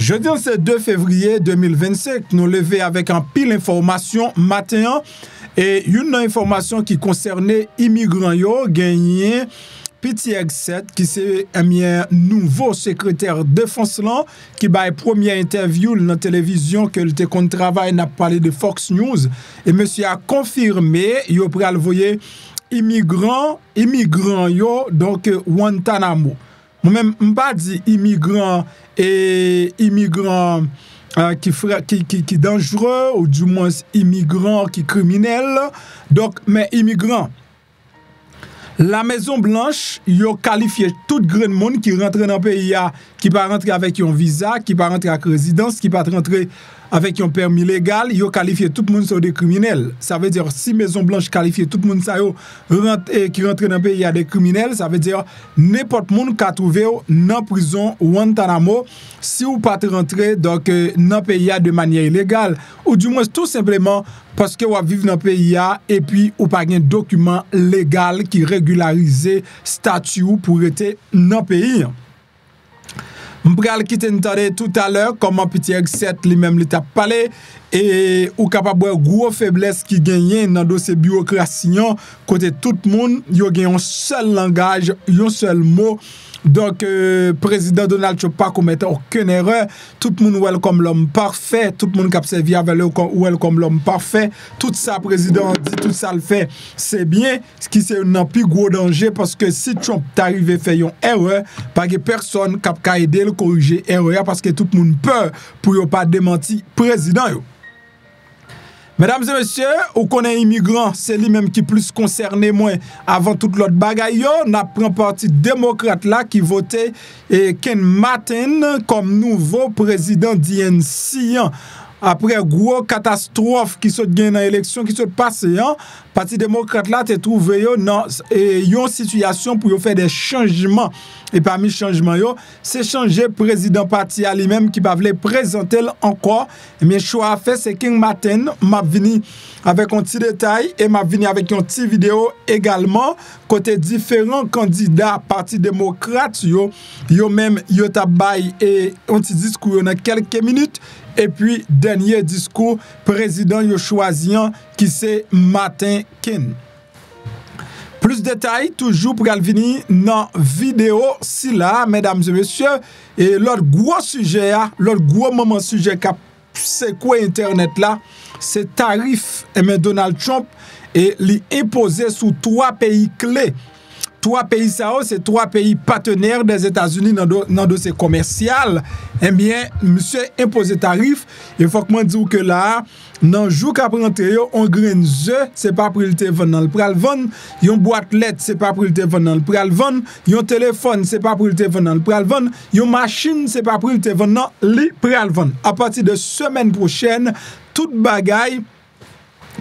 Jeudi, c'est 2 février 2025. Nous levons avec un pile d'informations matin. Et une information qui concernait immigrants gagné Petit X7 qui c'est un nouveau secrétaire défense là qui a première interview dans la télévision que le travail n'a parlé de Fox News et monsieur a confirmé il a envoyer immigrants donc Guantanamo. Moi-même pas dit immigrants et immigrants qui dangereux ou du moins immigrants qui criminels donc mais immigrants. La Maison Blanche, yo qualifié tout grand monde qui rentre dans le pays qui pas rentrer avec un visa, qui pas rentrer avec résidence, qui pas rentrer avec un permis légal, yo qualifié tout le monde sur des criminels. Ça veut dire si Maison Blanche qualifie tout le monde ça qui rentre dans le pays des criminels, ça veut dire n'importe monde qui a trouvé dans prison Guantanamo si ou pas rentrer donc dans le pays de manière illégale ou du moins tout simplement parce que vous vivez dans le pays et puis ou pas un document légal qui régularise statut pour être dans le pays. M'pral quitter tout à l'heure comment Petit X7 lui-même lui t'a parlé et ou capable gros faiblesse qui gagne dans dossier bureaucratie côté tout le monde yo gagne un seul langage, un seul mot. Donc, président Donald Trump pas commettre aucune erreur. Tout le monde ouel comme l'homme parfait. Tout le monde qui a servi avec le ouel comme l'homme parfait. Tout ça, président dit, tout ça le fait. C'est bien. Ce qui c'est un plus gros danger parce que si Trump t'arrive à faire une erreur, pas que personne qui a aidé le corriger erreur parce que tout le monde peur pour ne pas démentir président. Mesdames et messieurs, ou connaît immigrant, c'est lui-même qui plus concerné moi avant toute l'autre bagaille. N'a pris parti démocrate là qui votait Ken Martin comme nouveau président d'INC. Après gros catastrophe qui se gagne dans l'élection qui se passe, parti démocrate là te trouvé dans une situation pour faire des changements et parmi changements c'est changer président parti à lui-même qui va vouloir présenter encore mais choix à faire c'est King Martin m'a venu avec un petit détail et m'a venu avec une petite vidéo également côté différents candidats parti démocrate yo même yo tabay et un petit discours dans quelques minutes. Et puis, dernier discours, président yo choisissant qui c'est Martin Ken. Plus de détails, toujours pour venir dans la vidéo, si là, mesdames et messieurs, et l'autre gros sujet, l'autre gros moment sujet, c'est quoi Internet là, c'est tarif et Donald Trump et l'imposer sous 3 pays clés. 3 pays ça c'est 3 pays partenaires des États-Unis dans le dossier commercial. Eh bien, monsieur impose tarif, il faut que moi dise que là, dans le jour qu'après rentrer, on grain œuf, c'est pas pour le vendre dans le pral vendre, yon boîte lettre, c'est pas pour le vendre dans le pral vendre, yon téléphone, c'est pas pour le vendre dans le pral vendre, yon machine, c'est pas pour le vendre dans le pral vendre. À partir de semaine prochaine, toute bagaille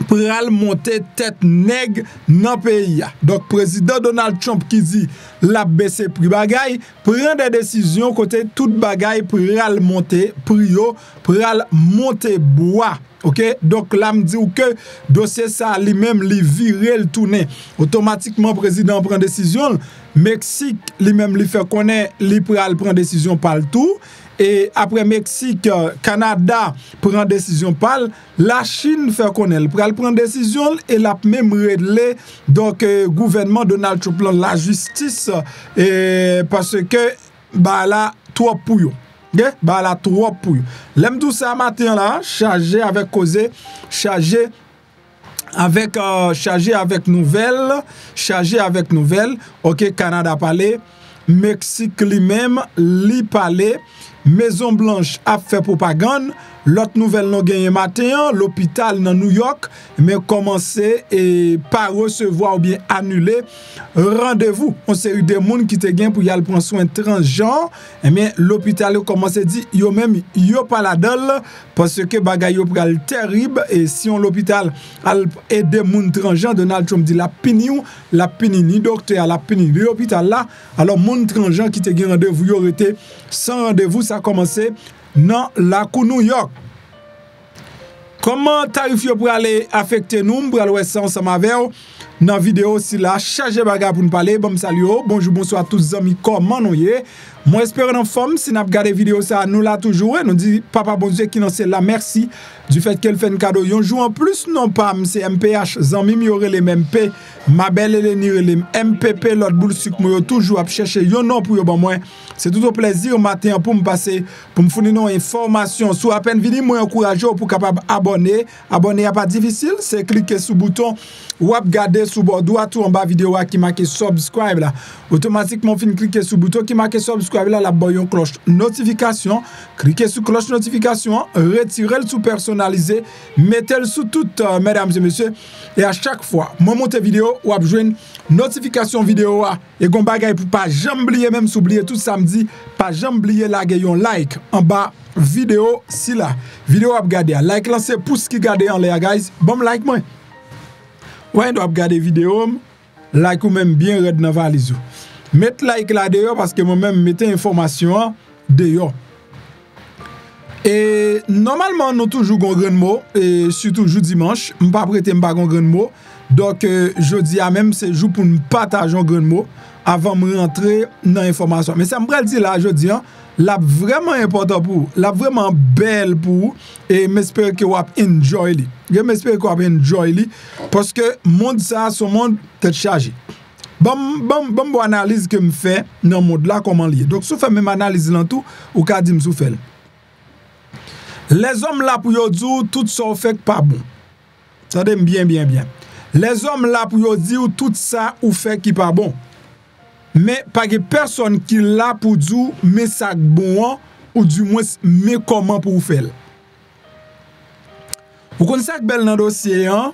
pour monter tête nègre dans le pays. Donc, président Donald Trump qui dit la baisser prix bagaille, prend des décisions côté toute bagaille pour monter prix, pour monter bois. OK? Donc, là, me dit que dossier ça lui-même, lui virer le tourner. Automatiquement, président prend décision. Mexique, lui-même, lui fait connaître, lui prend décision par le tout. Et après Mexique, Canada prend décision par la Chine fait connaître prend décision et la même réglé donc gouvernement Donald Trump la justice et parce que bah là trop pour yo. Bah là trop pour yo. L'aime tout ça matin là chargé avec causé chargé avec nouvelles OK Canada parler Mexique lui-même li parler Maison Blanche a fait propagande. L'autre nouvelle non gagné matin, l'hôpital dans New York, mais commencé et pas recevoir ou bien annuler rendez-vous. On série de monde qui te gagne pour y aller prendre soin transgenre, mais l'hôpital a commencé dit yo même yo pas la dalle parce que bagay yo pral terrible et si on l'hôpital aider monde transgenre Donald Trump dit la pini ni docteur la pini l'hôpital là alors monde transgenre qui te gagne rendez-vous yo été sans rendez-vous ça a commencé dans la cour New York. Comment tarif yo pour aller affecter nous pour aller ça ensemble avec dans vidéo si là chargé bagarre pour nous parler bon salut bonjour bonsoir tous amis comment nous y Moi, espère en forme, si nous avons regardé la vidéo, ça nous l'a toujours. Nous dit, Papa bon Dieu qui nous c'est la merci du fait qu'elle fait un cadeau. Yon joue en plus, non pas, c'est MPH, Zanmim yore les MP, ma belle Eleni les MPP, l'autre boule sucre, moi, toujours à chercher yon non pour yon bon moi. C'est tout au plaisir matin pour me passer, pour me fournir une information. Sous à peine vidéo, moi, encouragé pour capable abonner. Abonner n'est pas difficile, c'est cliquer sur le bouton ou regarder sous bord droit tout en bas vidéo qui marque subscribe là. Automatiquement, fin cliquer sur le bouton qui marque subscribe là, la boyon cloche notification. Cliquez sur cloche notification, retirez le sous personnalisé, mettez le sous tout, mesdames et messieurs. Et à chaque fois, moi monte vidéo ou à jouer une notification vidéo et gon bagay pour pas jamais oublier même s'oublier tout samedi, pas jamais oublier la yon like en bas vidéo si là. Vidéo à regarder, like lancer pouce qui garder en l'air guys. Bon like moi. Ouais, doit regarder vidéo, like ou même bien red dans valise. Mettez like là dehors parce que moi-même mettez information dehors. Et normalement, nous toujours un grand mot, et surtout jour dimanche, je ne pas prêter un grand mot. Donc, jeudi à même, c'est jour pour nous partager un grand mot avant de rentrer dans l'information. Mais ça me dit là, jeudi, là vraiment important pour vous, là vraiment belle pour vous, et j'espère que vous avez enjoy. J'espère que vous avez enjoy parce que le monde, ça, son monde est chargé. Bon analyse que je fais dans le monde là, comment lié. Donc, si vous faites même analyse dans tout, ou qu'à dire que vous faites. Les hommes là pour yo dire tout ça fait pas bon. Attendez bien. Les hommes là pour yo dire tout ça ou fait qui pas bon. Mais pas que personne qui là pour dire mais ça bon ou du moins mais comment pour faire. Vous connaissez ça belle dans dossier hein?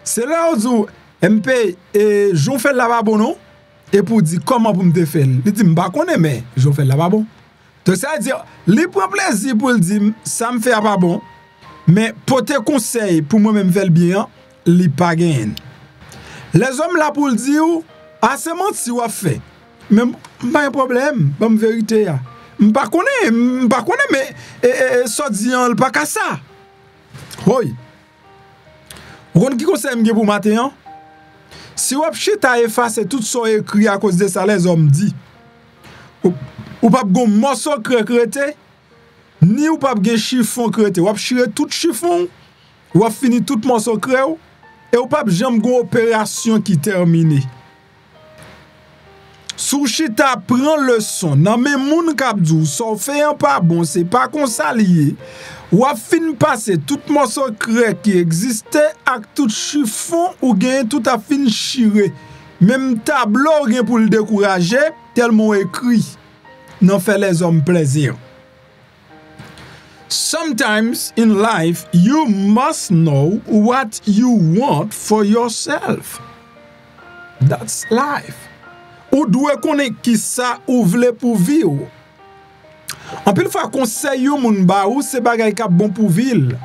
C'est là où MP et j'on fait là pas bon non et pour dire comment pour me faire. Il dit m'pa connais mais j'on fait là pas bon. Donc ça veut dire, li prend plaisir pour le dire, ça me fait pas bon, mais pour te conseil pour moi-même faire bien, li pas gain. Les hommes là pour le dire, ah c'est menti ou a fait. Mais pas un problème, bonne vérité ya. M'pas connais mais ça dit on pas qu'à ça. Oui. Vous connaissez qui conseil m'gé pour matin? Si vous chita effacer tout ça écrit à cause de ça les hommes dit. Ou pas gon morceau crété ni ou pas gen chiffon crété ou chire tout chiffon ou fini tout morceau cré et ou pas jamais gon opération qui terminée sou chita prend leçon nan men moun k'ap dou so fait un pas bon c'est pas comme ça lié ou fin passer tout morceau cré qui existait avec tout chiffon ou gen tout a fin chire même tableau gen pour le décourager tellement écrit n'en fait les hommes plaisir. Sometimes in life, you must know what you want for yourself. That's life. Ou doit connaître qui ça ou vle pour vivre. En pile fois conseil ou moun ba ou c'est bagay ka bon pour vivre.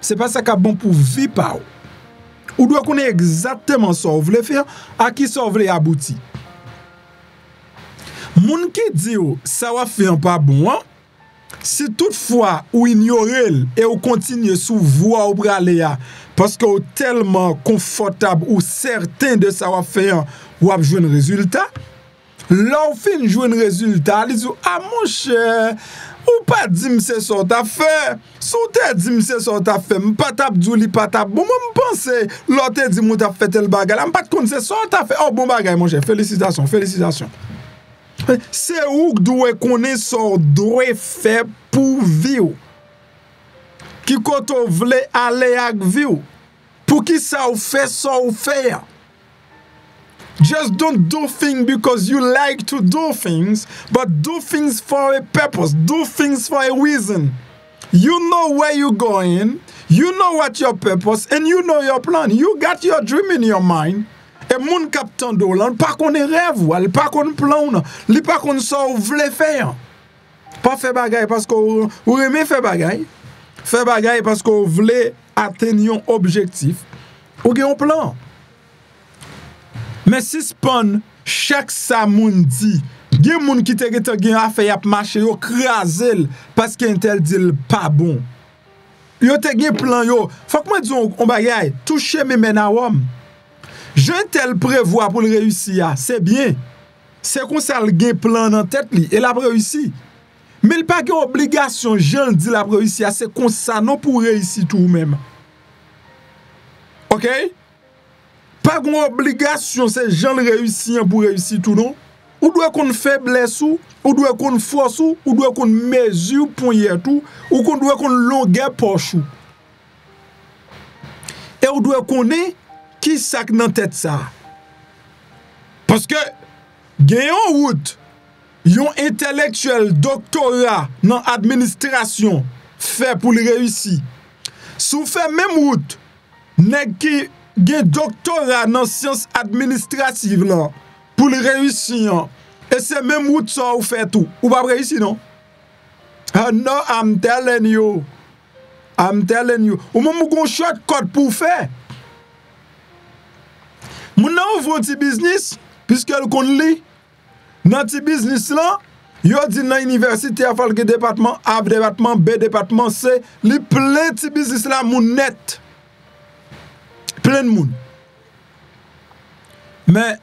C'est pas ça ka bon pour vivre pa ou. Ou doit connaître exactement ça ou vle faire à qui ça ou vle abouti. Moun qui dit ça va faire pas bon, hein? Si toutefois ou ignorer et ou continuer sous voie ou braler parce que ou tellement confortable ou certain de ça va faire ou a jouer un résultat, là ou fin jouer un résultat, ils disent ah mon cher, ou pas dire c'est ça t'a fait, sous te dit c'est ça t'a fait, m'pas t'a djouli pas t'a bon moi m'penser l'autre dit moi t'a fait tel bagage, m'pas te connaître c'est ça t'a fait, oh bon bagage mon cher, félicitations. C'est où doit connaître son doit faire pour vivre. Qui quand on veut aller avec vivre. Pour qui ça ou fait ça ou faire. Just don't do things because you like to do things, but do things for a purpose. Do things for a reason. You know where you're going, you know what your purpose, and you know your plan. You got your dream in your mind. Et moun kap tando là, pas qu'on rêve, ou pas qu'on plan, li pas qu'on ça ou vle faire. Pas faire bagay parce que ou aimez faire bagay. Faire bagay parce que vous voulez atteindre un objectif ou un plan. Mais si spawn chaque ça moun dit, gen moun qui te gen affaire y a marché yo krazel parce qu'un tel dit pas bon. Yo te gen plan yo, faut que moi dis on bagay, toucher mes men à homme. Je tel prévoit pour le réussir, c'est bien. c'est comme ça le gen plan dans tête li et la réussi. Mais il pas une obligation, j'en dis la réussir, c'est comme ça non pour réussir tout même. OK? Pas une obligation, c'est j'en réussir pour réussir tout non. Ou doit qu'on faiblesse ou doit qu'on force ou doit qu'on mesure pour y tout ou qu'on doit qu'on longueur poche. Et ou doit connaître qui ça dans tête ça. Parce que gagnant route yon intellectuel doctorat dans administration fait pour le réussir. Sou fait même route nèg qui gen doctorat dans sciences administratives là pour le réussir. Et c'est même route ça ou fait tout. Ou pas réussir non? No, I'm telling you. I'm telling you. Ou même gon shortcut pour faire. Moun nan ouvre un petit business puisque le kon li. Dans petit business là, yo dit dans université a falke département A, département B, département C, li plein petit business là moun net. Plein de moun. Mais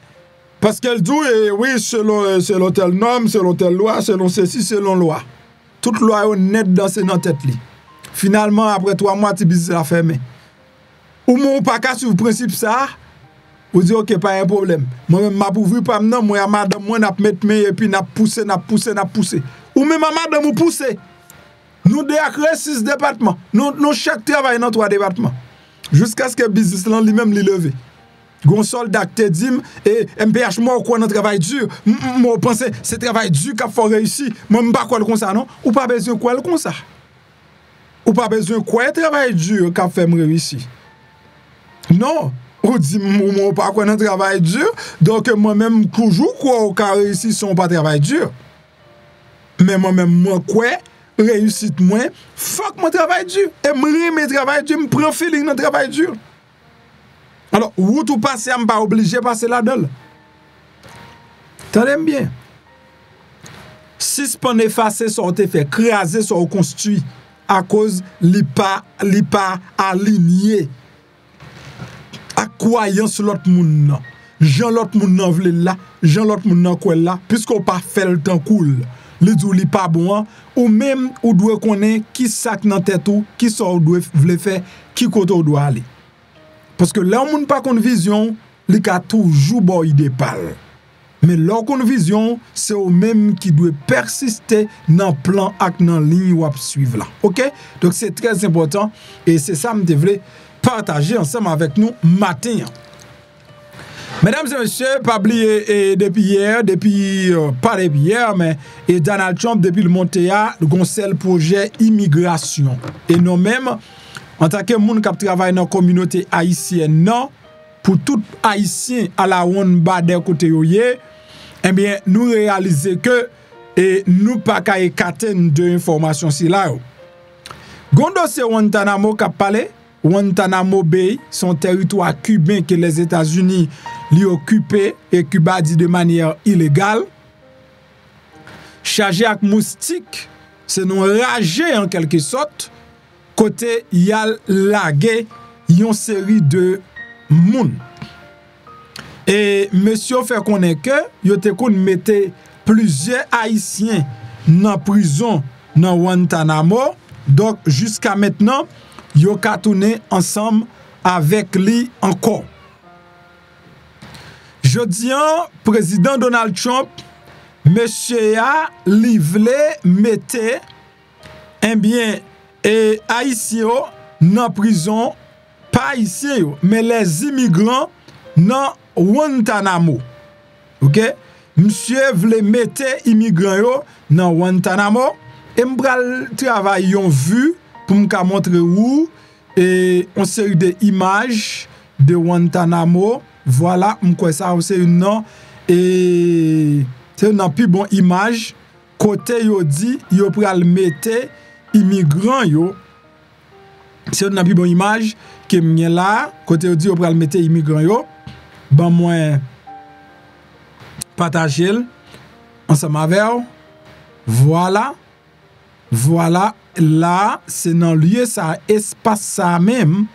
parce qu'elle dit oui, selon telle norme, selon telle loi, selon ceci, selon loi. Toute loi est net dans ses tête li. Finalement après 3 mois petit business la fermé. Ou mon pas ka sur principe ça. Ou dit OK, pas un problème. Moi-même, m'a pourvu pas maintenant, moi, madame, moi, n'a mettre main et puis n'a poussé. Ou même madame, ou poussé. Nous décrétons 6 départements. Nous chaque travail dans 3 départements. Jusqu'à ce que le business là lui-même li levé. Gon soldat te dit et MPH moi quoi dans travail dur. Moi pense c'est travail dur qu'a faut réussir. Moi pas quoi comme ça non. Ou pas besoin quoi comme ça. Ou pas besoin quoi travail dur qu'a fait me réussir. Non. Ou dit moi pas quoi dans travail dur donc moi-même toujours quoi au cas réussir son pas travail dur mais moi-même moi quoi réussite moi fuck mon travail dur et me travail dur me prend feeling dans travail dur alors ou tout passer am pas obligé passer là-dedans t'entends bien si pas effacer sortir fait craser sur construit à cause li pas aligné à croyance l'autre monde Jean l'autre monde nan vle là Jean l'autre monde nan quoi là puisqu'on pas fait le temps cool li dou li pas bon ou même ou doit connaître qui sac dans tête ou qui ça ou doit vle faire qui côté ou doit aller parce que là on monde pas kon vision li ka toujours bon idée pal mais leur kon vision c'est au même qui doit persister dans plan ak dans ligne ou suivre là OK donc c'est très important et c'est ça me devrait partager ensemble avec nous matin. Mesdames et messieurs, pas oublier depuis hier, pas depuis hier, mais et Donald Trump depuis le Montéa, le conseil projet immigration. Et nous-mêmes, en tant que monde qui travaille dans la communauté haïtienne, non, pour tout haïtien à la ronde bas d'un côté yoye, eh bien, nous réaliser que et nous pas qu'à écarter de informations si là. Gondo c'est Guantanamo qui a parlé. Guantanamo Bay, son territoire cubain que les États-Unis lui occupé et Cuba dit de manière illégale. Chargé avec moustique, c'est non ragé en quelque sorte. Côté y a lagué une série de moun. Et monsieur fait connaître que yo te kon mette plusieurs haïtiens dans prison dans Guantanamo. Donc jusqu'à maintenant yo ka tourné ensemble avec lui encore. Jodi an, président Donald Trump, monsieur a livré mette eh bien et haïtien dans prison, pas haïtien mais les immigrants dans Guantanamo. OK? Monsieur vle mette immigrants yo dans Guantanamo et m'bral travail yon vu pour me montrer où et on série de images de Guantanamo. Voilà, m'kwe ça c'est une non et c'est une plus bon image côté yo dit yo pral mette immigrants yo. C'est une plus bon image que m'y là côté yo dit yo pral mette immigrants yo. Ban moi partager ensemble avec voilà. Voilà, là, c'est dans lieu ça, espace ça même,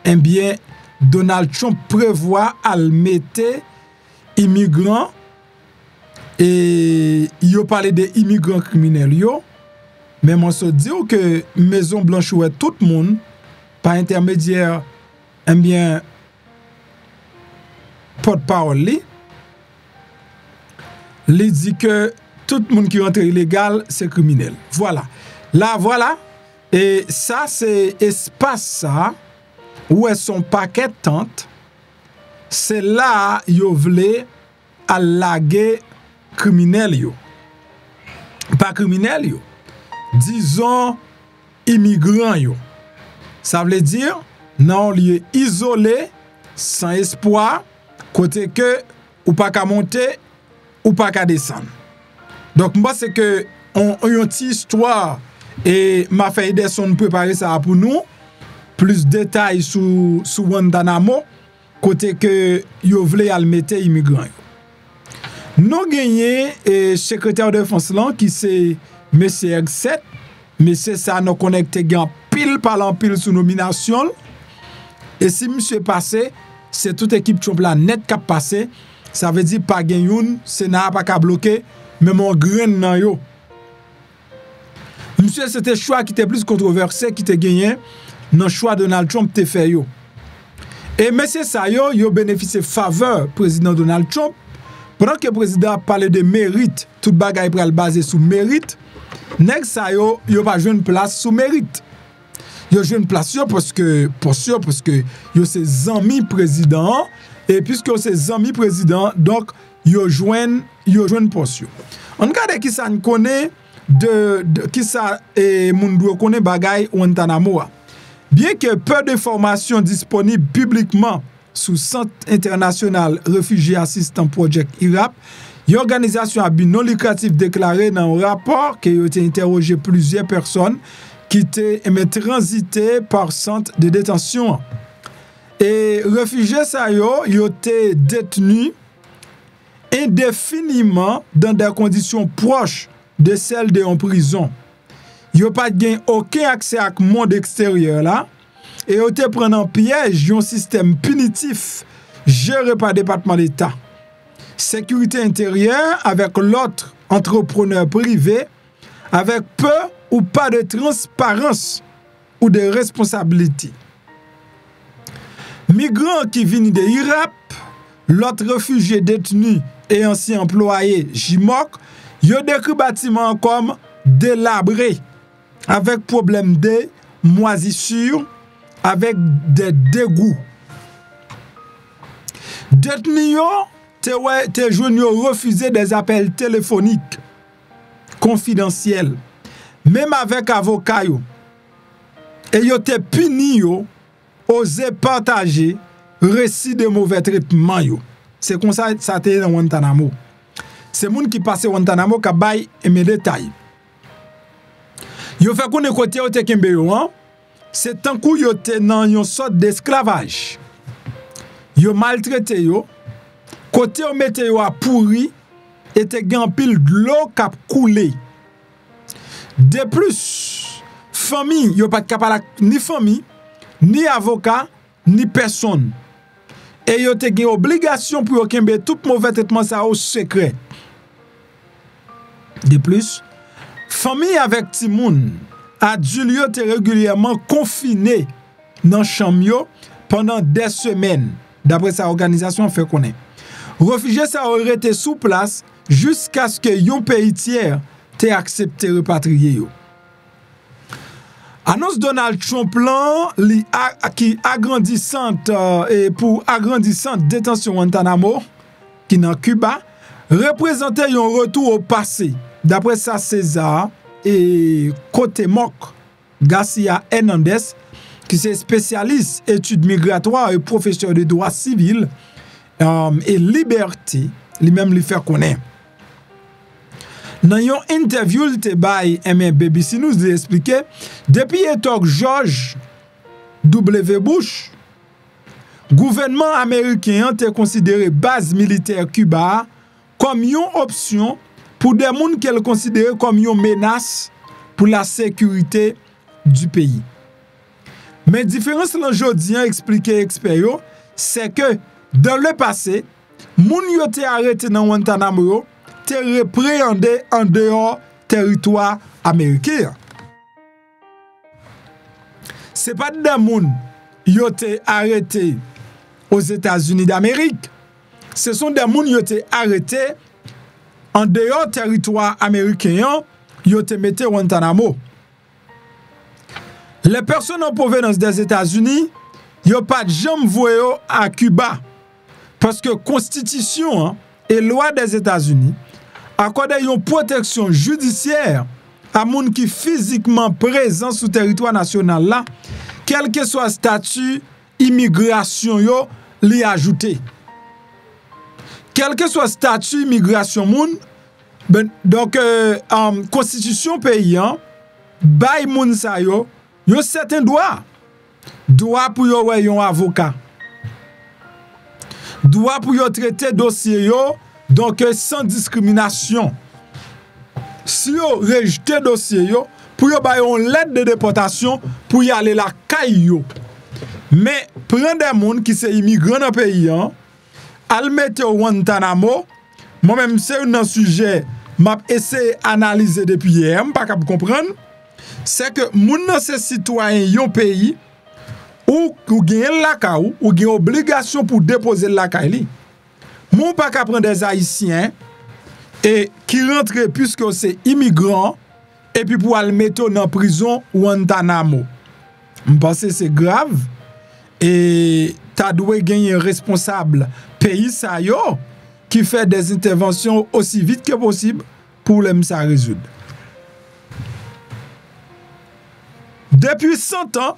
eh bien, Donald Trump prévoit à mettre immigrants et yo parlé des immigrants criminels yo, mais moi se dire que Maison Blanche ouais tout le monde par intermédiaire eh bien porte-parole li dit que tout le monde qui rentre illégal c'est criminel. Voilà. Là voilà et ça c'est espace ça où est son paquet tente. C'est là yo vle à laguer criminel yo. Pas criminel yo. Disons immigrants yo. Ça veut dire non lieu isolé sans espoir côté que ou pas qu'à monter ou pas qu'à descendre. Donc moi c'est que on une petite histoire et m'a fait Ederson préparer ça pour nous plus de détails sur Guantanamo côté que yo vle al mette immigrants. Nous gagné et secrétaire de défense là qui c'est monsieur X7 monsieur ça nous connecté gan pile par en pile sous nomination et si monsieur passé c'est toute équipe Trump net qui passé ça veut dire pas gen youn Sénat pas ka bloquer même on grain nan yo. Monsieur c'était choix qui était plus controversé qui était gagné dans choix Donald Trump te fait yo. Et monsieur ça yo bénéficié faveur président Donald Trump pendant que le président parle de mérite, tout bagay pral basé sur mérite, nèg sa yo pas jouer une place sous mérite. Yo jouer une place parce que yo c'est amis président et puisque c'est amis président donc yo joine poste. On regarde qui ça connaît de qui ça et moun doit connaît bagay Guantanamo. Bien que peu d'informations disponibles publiquement sous Centre international Réfugiés Assistance Project IRAP, une organisation à but non lucratif déclaré dans un rapport qui a été interrogé plusieurs personnes qui étaient transitées par centre de détention. Et réfugiés ça yo été détenus indéfiniment dans des conditions proches de celles de prison. Yo pas gain aucun accès à monde extérieur là. Et yo te prend en piège un système punitif géré par le département d'État. Sécurité intérieure avec l'autre entrepreneur privé avec peu ou pas de transparence ou de responsabilité. Migrants qui viennent de l'Irap, l'autre réfugié détenu et ancien employé JMOC, yo décrit bâtiment comme délabré avec problème de moisissure avec des dégoûts. Détenus te jouen refusé des appels téléphoniques confidentiels même avec avocat yo. Et yo te puni yo osé partager récit de mauvais traitement yo. C'est comme ça te dans Guantanamo. C'est moun qui passe Guantanamo ka bay mes détails. Yo fait connait côté yo te kembe yo hein. C'est tant kou yo te nan yon sorte d'esclavage. Yo maltraité yo, côté yo mette yo a pourri et te gen pile de l'eau k'ap coulé. De plus, famille yo pas capable ni famille, ni avocat, ni personne. Et yo te gen obligation pour yo kembe tout mauvais traitement ça au secret. De plus, famille avec ti moun Adulio était régulièrement confiné dans chambre pendant des semaines, d'après sa organisation fait connaître. Réfugiés ça aurait été sous place jusqu'à ce que yon pays tiers t'ait accepté repatrier yo. Annonce Donald Trump qui agrandissante et pour agrandissante détention Guantanamo qui dans Cuba représentait un retour au passé, d'après sa César et côté Moc Garcia Hernandez qui est spécialiste études migratoires et professeur de droit civil et liberté lui-même lui fait connaître. Dans une interview il te bay BBC News expliqué depuis époque George W. Bush gouvernement américain a considéré base militaire Cuba comme une option pour des gens qu'elle considère comme une menace pour la sécurité du pays. Mais différence l'aujourd'hui expliqué expert c'est que dans le passé, moun yo te arrêté dans Guantanamo te repréhendé en dehors territoire américain. C'est pas des gens qui ont été arrêtés aux États-Unis d'Amérique. Ce sont des gens qui ont été arrêtés en dehors territoire américain, ils ont été mis à Guantanamo. Les personnes en provenance des États-Unis, ils n'ont pas de jamais voyé à Cuba. Parce que la Constitution et la loi des États-Unis accordent une protection judiciaire à gens qui sont physiquement présents sur le territoire national là, quel que soit le statut immigration li ajouté. Quel que soit le statut immigration moun, donc constitution paysan bay moun sa yo certain droit pour yo wè yon avocat, droit pour yo traiter dossier yo donc sans discrimination. Si yo rejeté dossier yo, pour yo bay yon lettre de déportation pour y aller la caille yo. Mais prendre des gens qui sont immigrants dans le pays, al mette au Guantanamo, moi-même c'est un sujet m'a essayé d'analyser depuis hier, pas capable comprendre, c'est que moun nan se citoyen yon pays ou gen la kaou ou gen obligation pour déposer la kaili. Moun pas capable prendre des haïtiens et qui rentrent puisque c'est immigrant et puis pour al mettre dans prison Guantanamo. Je pense que c'est grave et ta doué gagner responsable pays sa yo qui fait des interventions aussi vite que possible pour les ça résoudre. Depuis 100 ans,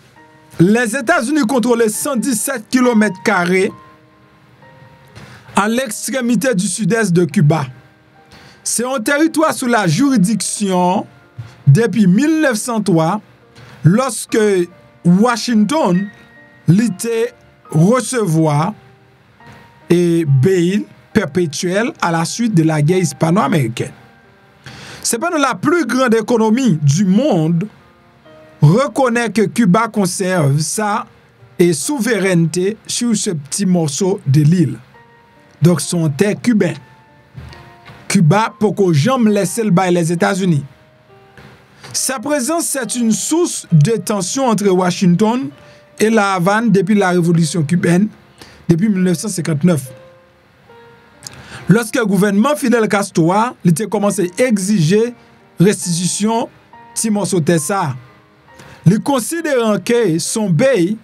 les États-Unis contrôlent 117 km² à l'extrémité du sud-est de Cuba. C'est un territoire sous la juridiction depuis 1903 lorsque Washington l'était recevoir et bail perpétuel à la suite de la guerre hispano-américaine. Cependant, la plus grande économie du monde reconnaît que Cuba conserve sa souveraineté sur ce petit morceau de l'île. Donc, son terre cubain. Cuba, pour qu'on jamais laisse le bail les États-Unis. Sa présence, c'est une source de tension entre Washington et la Havane depuis la révolution cubaine, depuis 1959. Lorsque le gouvernement Fidel Castro a commencé à exiger restitution de morceau de ça, il considérant que son bail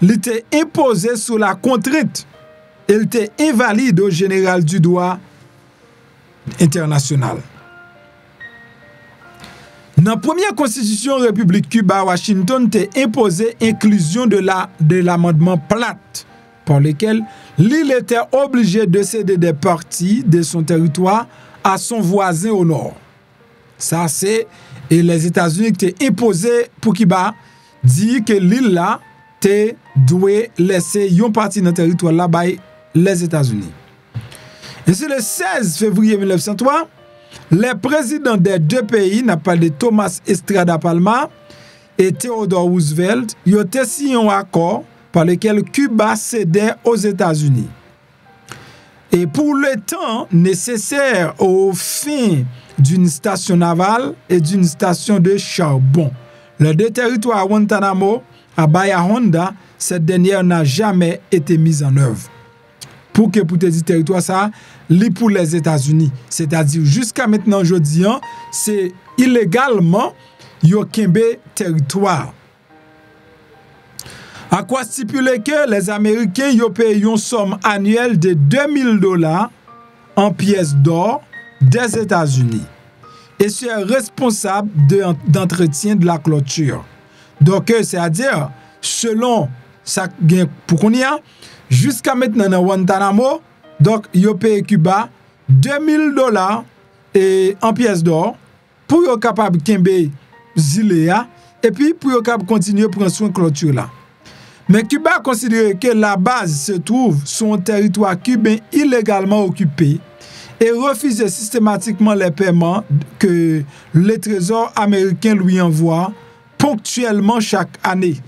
était imposé sous la contrainte et était invalide au général du droit international. Dans la première constitution République Cuba, Washington a imposé l'inclusion de l'amendement Platt, par lequel l'île était obligée de céder des parties de son territoire à son voisin au nord. Ça, c'est et les États-Unis qui ont imposé pour Cuba, dit que l'île là doit laisser une partie de notre territoire là bas les États-Unis. Et sur le 16 février 1903, les présidents des deux pays, n'a pas de Thomas Estrada Palma et Theodore Roosevelt, ils ont signé un accord par lequel Cuba cédait aux États-Unis. Et pour le temps nécessaire au fin d'une station navale et d'une station de charbon. Les deux territoires à Guantanamo, à Bahia Honda, cette dernière n'a jamais été mise en œuvre. Pour que pour te dire territoire ça, li pour les États-Unis, c'est-à-dire jusqu'à maintenant aujourd'hui, c'est illégalement yo kembe territoire. À quoi stipuler que les Américains yo payent une somme annuelle de $2000 en pièces d'or des États-Unis. Et c'est responsable d'entretien de la clôture. Donc, c'est-à-dire, selon ça pour qu'on y a, jusqu'à maintenant dans Guantanamo, donc, yo paye Cuba $2000 et en pièces d'or pour yo capable kembe zilea et puis pour yo capable continuer prendre soin clôture là. Mais Cuba considère que la base se trouve sur un territoire cubain illégalement occupé et refuse systématiquement les paiements que le Trésor américain lui envoie ponctuellement chaque année.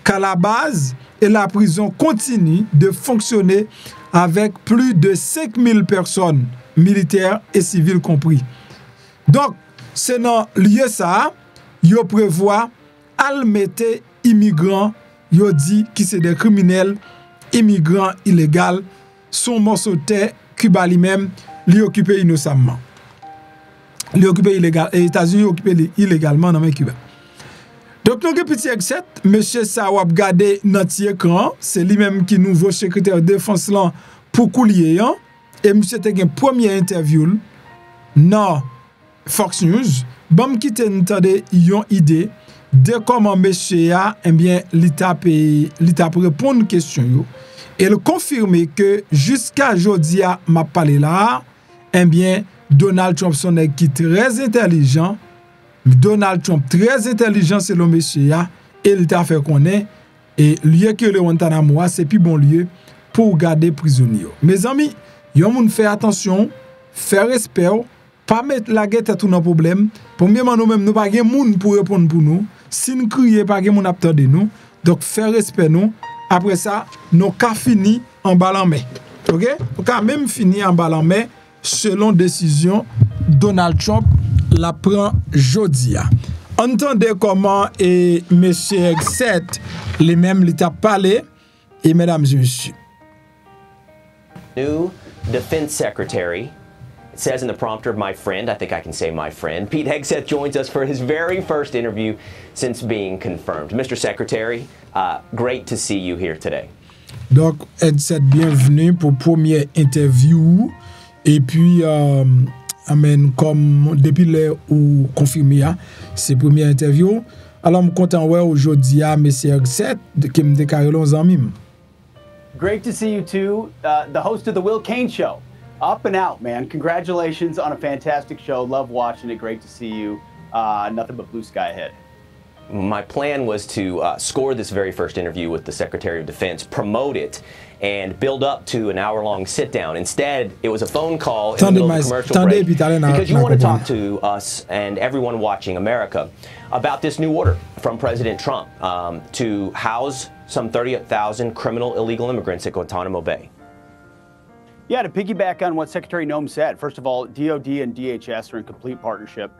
Car la base et la prison continuent de fonctionner avec plus de 5000 personnes militaires et civils compris. Donc, c'est dans lieu ça, yo prévoit al mette immigrants, yo dit qui c'est des criminels, immigrants illégaux, son morceau de terre, Cuba lui-même, li occupé innocemment. Li occupé illégal, et États-Unis occupé illégalement dans Cuba. Donc, nous avons petit exet, M. Sawab gade dans écran, c'est lui-même qui nouveau secrétaire de défense là pour coulier, et M. te gen première interview dans Fox News, bon qui te entende yon idée de comment M. a, eh bien, l'État répondre aux questions. Et le confirmer que jusqu'à aujourd'hui, m'a parlé là, eh bien, Donald Trump son qui est très intelligent. Donald Trump très intelligent selon monsieur et l'État fait connaître et lieu que le Guantanamo c'est plus bon lieu pour garder prisonniers. Mes amis, yon moun fait attention, faire respect, pas mettre la guette à tout nos problèmes. Premièrement nous même nous pas gen moun pour répondre pour nous. Si nous crier pas gen moun attendre nous. Donc faire respect nous. Après ça, nous ka fini en balle en main. OK? On ka même fini en balle en main selon décision Donald Trump la prend jodia. Entendez comment et monsieur Exet les mêmes l'état parlé et mesdames et messieurs. New Defense Secretary, it says in the prompter, my friend, I think I can say my friend, Pete Hegseth joins us for his very first interview since being confirmed. Mr. Secretary, great to see you here today. Donc, Hegseth, bienvenue pour première interview et puis amen, comme depuis le ou confirmé, c'est première interview. Alors, je suis content aujourd'hui à M. Hegseth qui me déclare les amis. Great to see you too, the host of the Will Kane Show. Up and out, man. Congratulations on a fantastic show. Love watching it. Great to see you. Nothing but blue sky ahead. My plan was to score this very first interview with the Secretary of Defense, promote it, and build up to an hour-long sit-down. Instead, it was a phone call in the middle of the commercial break because you want to talk to us and everyone watching America about this new order from President Trump to house some 30,000 criminal illegal immigrants at Guantanamo Bay. Yeah, to piggyback on what Secretary Noem said, first of all, DOD and DHS are in complete partnership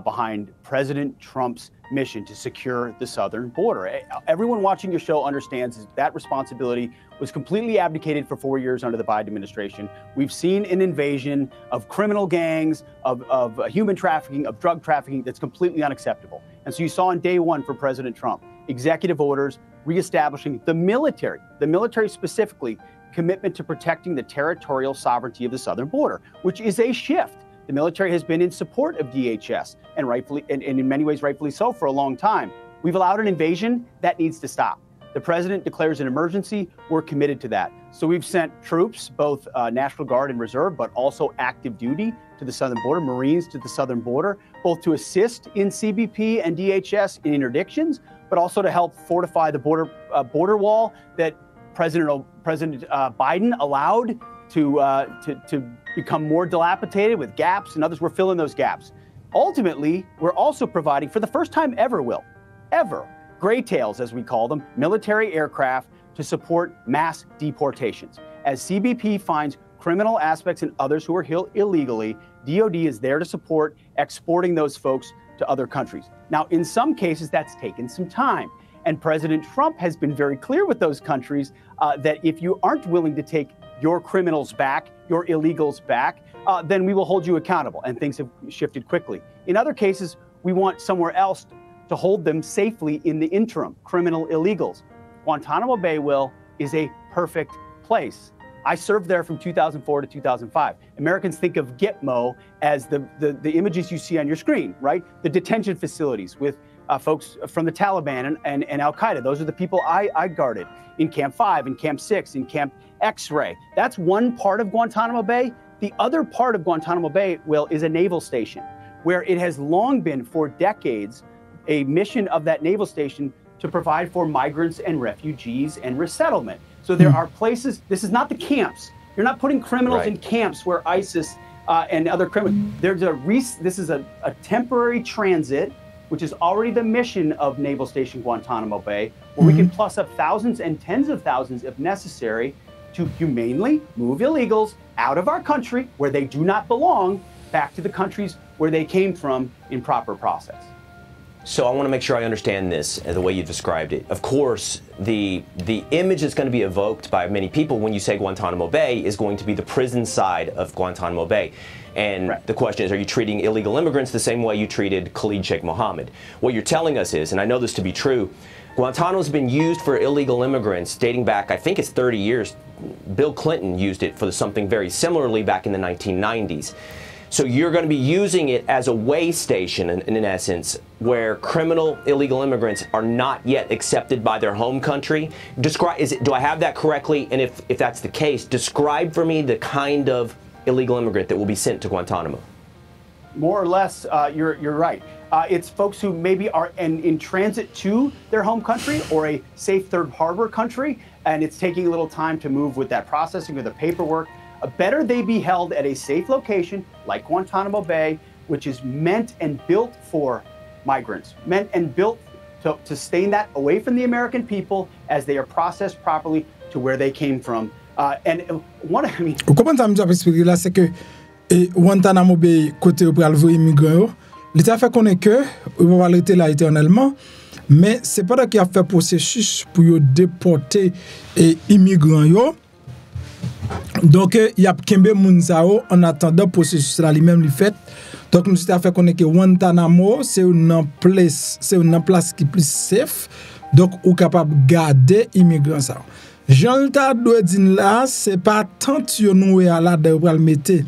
behind President Trump's mission to secure the southern border. Everyone watching your show understands that responsibility was completely abdicated for 4 years under the Biden administration. We've seen an invasion of criminal gangs, of human trafficking, of drug trafficking that's completely unacceptable. And so you saw on day one for President Trump, executive orders reestablishing the military specifically, commitment to protecting the territorial sovereignty of the southern border, which is a shift. The military has been in support of DHS, and rightfully, and in many ways rightfully so, for a long time. We've allowed an invasion that needs to stop. The president declares an emergency. We're committed to that. So we've sent troops, both National Guard and Reserve, but also active duty to the southern border, Marines to the southern border, both to assist in CBP and DHS in interdictions, but also to help fortify the border wall that President Biden allowed to become more dilapidated with gaps, and others. We're filling those gaps. Ultimately, we're also providing, for the first time ever, gray tails, as we call them, military aircraft to support mass deportations. As CBP finds criminal aspects in others who are here illegally, DOD is there to support exporting those folks to other countries. Now, in some cases, that's taken some time. And President Trump has been very clear with those countries that if you aren't willing to take your criminals back, your illegals back, then we will hold you accountable. And things have shifted quickly. In other cases, we want somewhere else to hold them safely in the interim, criminal illegals. Guantanamo Bay, Will, is a perfect place. I served there from 2004 to 2005. Americans think of Gitmo as the images you see on your screen, right? The detention facilities with folks from the Taliban and Al-Qaeda. Those are the people I guarded in Camp 5, in Camp 6, in Camp X-Ray. That's one part of Guantanamo Bay. The other part of Guantanamo Bay, Will, is a naval station where it has long been, for decades, a mission of that naval station to provide for migrants and refugees and resettlement. So there are places, this is not the camps. You're not putting criminals in camps where ISIS and other criminals. This is a temporary transit, which is already the mission of Naval Station Guantanamo Bay, where we can plus up thousands and tens of thousands, if necessary, to humanely move illegals out of our country where they do not belong back to the countries where they came from in proper process. So I want to make sure I understand this the way you described it. Of course, the image that's going to be evoked by many people when you say Guantanamo Bay is going to be the prison side of Guantanamo Bay. And the question is, are you treating illegal immigrants the same way you treated Khalid Sheikh Mohammed? What you're telling us is, and I know this to be true, Guantanamo's been used for illegal immigrants dating back, I think it's 30 years. Bill Clinton used it for something very similarly back in the 1990s. So you're going to be using it as a way station, in essence, where criminal illegal immigrants are not yet accepted by their home country. Do I have that correctly? And if that's the case, describe for me the kind of illegal immigrant that will be sent to Guantanamo. More or less, you're right. It's folks who maybe are in transit to their home country or a safe third harbor country, and it's taking a little time to move with that processing or the paperwork. Better they be held at a safe location like Guantanamo Bay, which is meant and built for migrants, meant and built to stay that away from the American people as they are processed properly to where they came from. Comment ça me expliquer là, c'est que Guantanamo Bay côté pour aller immigrants, l'État fait connaître que on va arrêter là éternellement, mais c'est pas là qu'il a fait processus pour déporter immigrants yo. Donc, il y a Kembe Mounzao en attendant processus là lui-même lui fait. Donc, nous avons fait connaître que Guantanamo, c'est une place qui est plus safe. Donc, on est capable de garder les immigrants. Jean-Luc doit dire là, c'est pas tant que nous sommes là de mettre les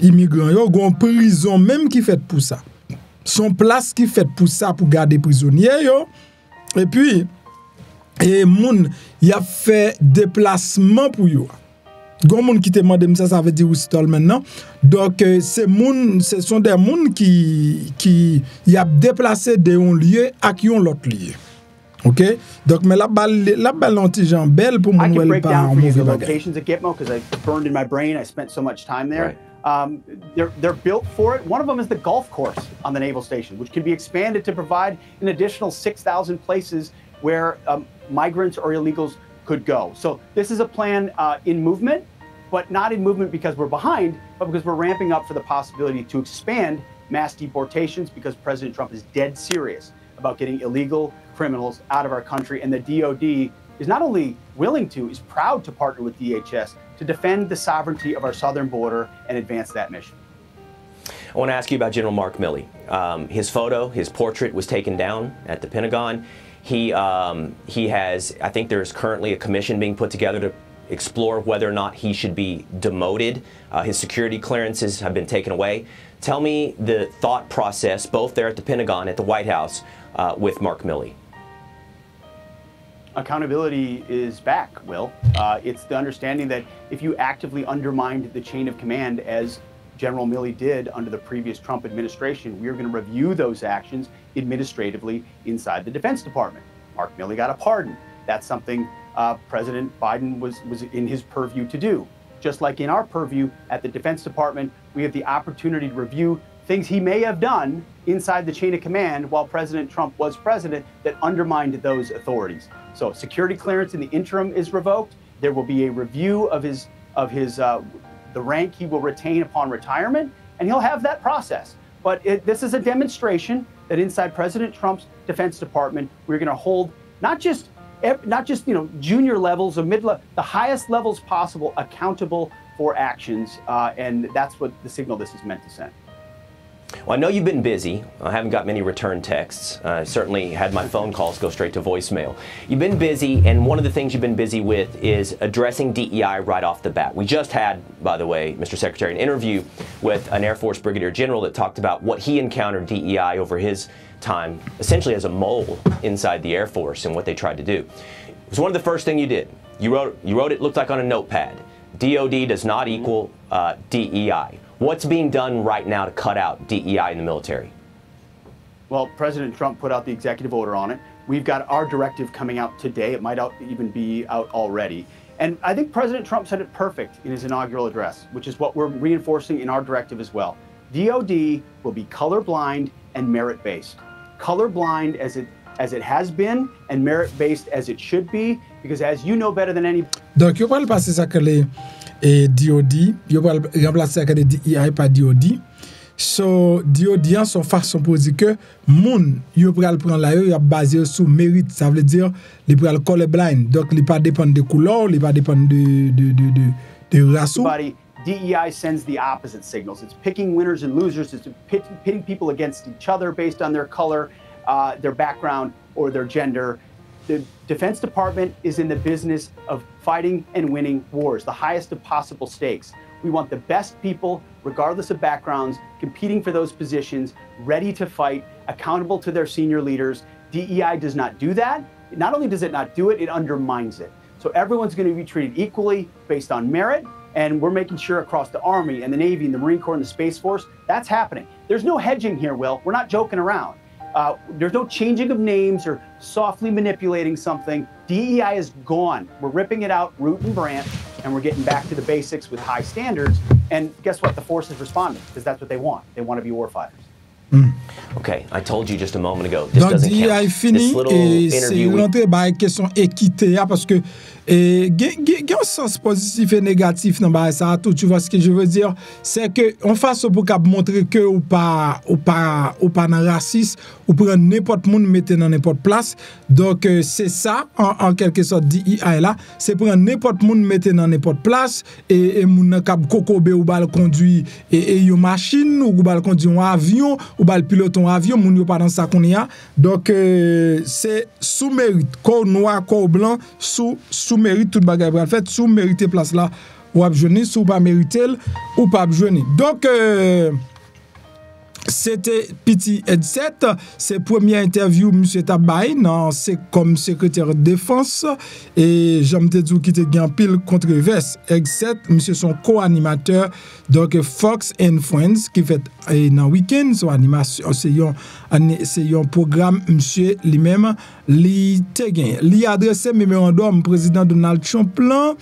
immigrants. Il y a une prison même qui fait pour ça. Son place qui fait pour ça, pour garder les prisonniers. Et puis, il a fait déplacement pour eux. Gon moun qui te demande ça veut dire Wistol maintenant. Donc ce sont des moun qui y a déplacé de un lieu à qui on l'autre lieu. OK? Donc mais la balle anti-Jean belle pour moun wel pas en mauvais bagage. Locations at Gitmo because I burned in my brain. I spent so much time there. Right. They're built for it. One of them is the golf course on the naval station, which can be expanded to provide an additional 6,000 places where migrants or illegals could go. So this is a plan in movement, but not in movement because we're behind, but because we're ramping up for the possibility to expand mass deportations because President Trump is dead serious about getting illegal criminals out of our country. And the DOD is not only willing to, is proud to partner with DHS to defend the sovereignty of our southern border and advance that mission. I want to ask you about General Mark Milley. His photo, his portrait was taken down at the Pentagon. He has, I think there's currently a commission being put together to explore whether or not he should be demoted. His security clearances have been taken away. Tell me the thought process, both there at the Pentagon, at the White House, with Mark Milley. Accountability is back, Will. It's the understanding that if you actively undermined the chain of command, as General Milley did under the previous Trump administration, we are going to review those actions administratively inside the Defense Department. Mark Milley got a pardon. That's something President Biden was in his purview to do. Just like in our purview at the Defense Department, we have the opportunity to review things he may have done inside the chain of command while President Trump was president that undermined those authorities. So security clearance in the interim is revoked. There will be a review of the rank he will retain upon retirement, and he'll have that process. But this is a demonstration that inside President Trump's Defense Department, we're going to hold not just junior levels or mid-level, the highest levels possible accountable for actions, and that's what the signal this is meant to send. Well, I know you've been busy. I haven't got many return texts. I certainly had my phone calls go straight to voicemail. You've been busy, and one of the things you've been busy with is addressing DEI right off the bat. We just had, by the way, Mr. Secretary, an interview with an Air Force Brigadier General that talked about what he encountered DEI over his time, essentially as a mole inside the Air Force and what they tried to do. It was one of the first things you did. You wrote it looked like on a notepad. DOD does not equal DEI. What's being done right now to cut out DEI in the military? Well, President Trump put out the executive order on it. We've got our directive coming out today. It might even be out already. And I think President Trump said it perfect in his inaugural address, which is what we're reinforcing in our directive as well. DOD will be colorblind and merit-based. Colorblind as it as it has been and merit-based as it should be, because as you know better than any. Donc, yo pral passer ça que les DOD, yo pral remplacer ça que les DEI par DOD. So, DOD en son façon pour dire que moun yo pral prendre la yo, y a basé sur mérite, ça veut dire li pral colorblind. Donc, li pas dépendre de couleur, li pas dépendre de race. DEI sends the opposite signals. It's picking winners and losers. It's pitting people against each other based on their color, their background, or their gender. The Defense Department is in the business of fighting and winning wars, the highest of possible stakes. We want the best people, regardless of backgrounds, competing for those positions, ready to fight, accountable to their senior leaders. DEI does not do that. Not only does it not do it, it undermines it. So everyone's going to be treated equally based on merit. And we're making sure across the Army and the Navy and the Marine Corps and the Space Force, that's happening. There's no hedging here, Will. We're not joking around. There's no changing of names or softly manipulating something. DEI is gone. We're ripping it out root and branch, and we're getting back to the basics with high standards. And guess what? The force is responding, because that's what they want. They want to be warfighters. Okay, I told you just a moment ago. This doesn't count. Fini, et c'est l'entrée par question équité, parce que il y a un sens positif et négatif dans ça. Tu vois ce que je veux dire? C'est que on fasse pour montrer que ou pas dans raciste, ou prendre n'importe monde mettre dans n'importe place. Donc c'est ça en quelque sorte DEI là, c'est prendre n'importe monde mettre dans n'importe place et moun k'ap kokobe ou bal conduit et une machine ou bal conduit un avion ou bal pilote un avion, moun yo pas dans ça qu'on y a. Donc c'est sous mérite, corps noir, corps blanc, sous mérite tout bagay pral fait, sous mériter place là ou ap jouni, sous pas mériter ou pas jouni. Donc c'était Petit Headset, c'est première interview monsieur Tabay c'est comme secrétaire de défense et j'aime te dire qu'il te gagne pile controverse. Headset monsieur son co-animateur donc Fox and Friends qui fait dans week-end son animation c'est un programme monsieur lui-même li te gagne li adressé mémorandum président Donald Trump plan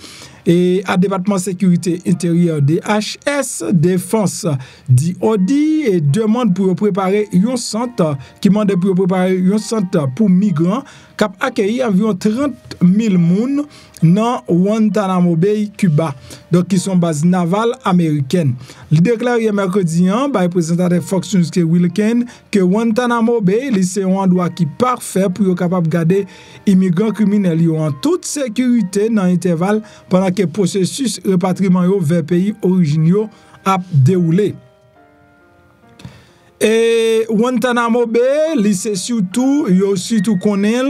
et à département sécurité intérieure DHS défense DOD et demande pour préparer un centre qui demande pour préparer un centre pour migrants qui accueilli environ 30 000 moun dans Guantanamo Bay Cuba donc qui sont base navale américaine. Il déclaré mercredi par le président de Fox News Wilken que Guantanamo Bay c'est un endroit qui parfait pour capable garder immigrants criminels en toute sécurité dans intervalle pendant que le processus repatriement vers pays originaux a déroulé. Et Guantanamo Bay, c'est surtout connaît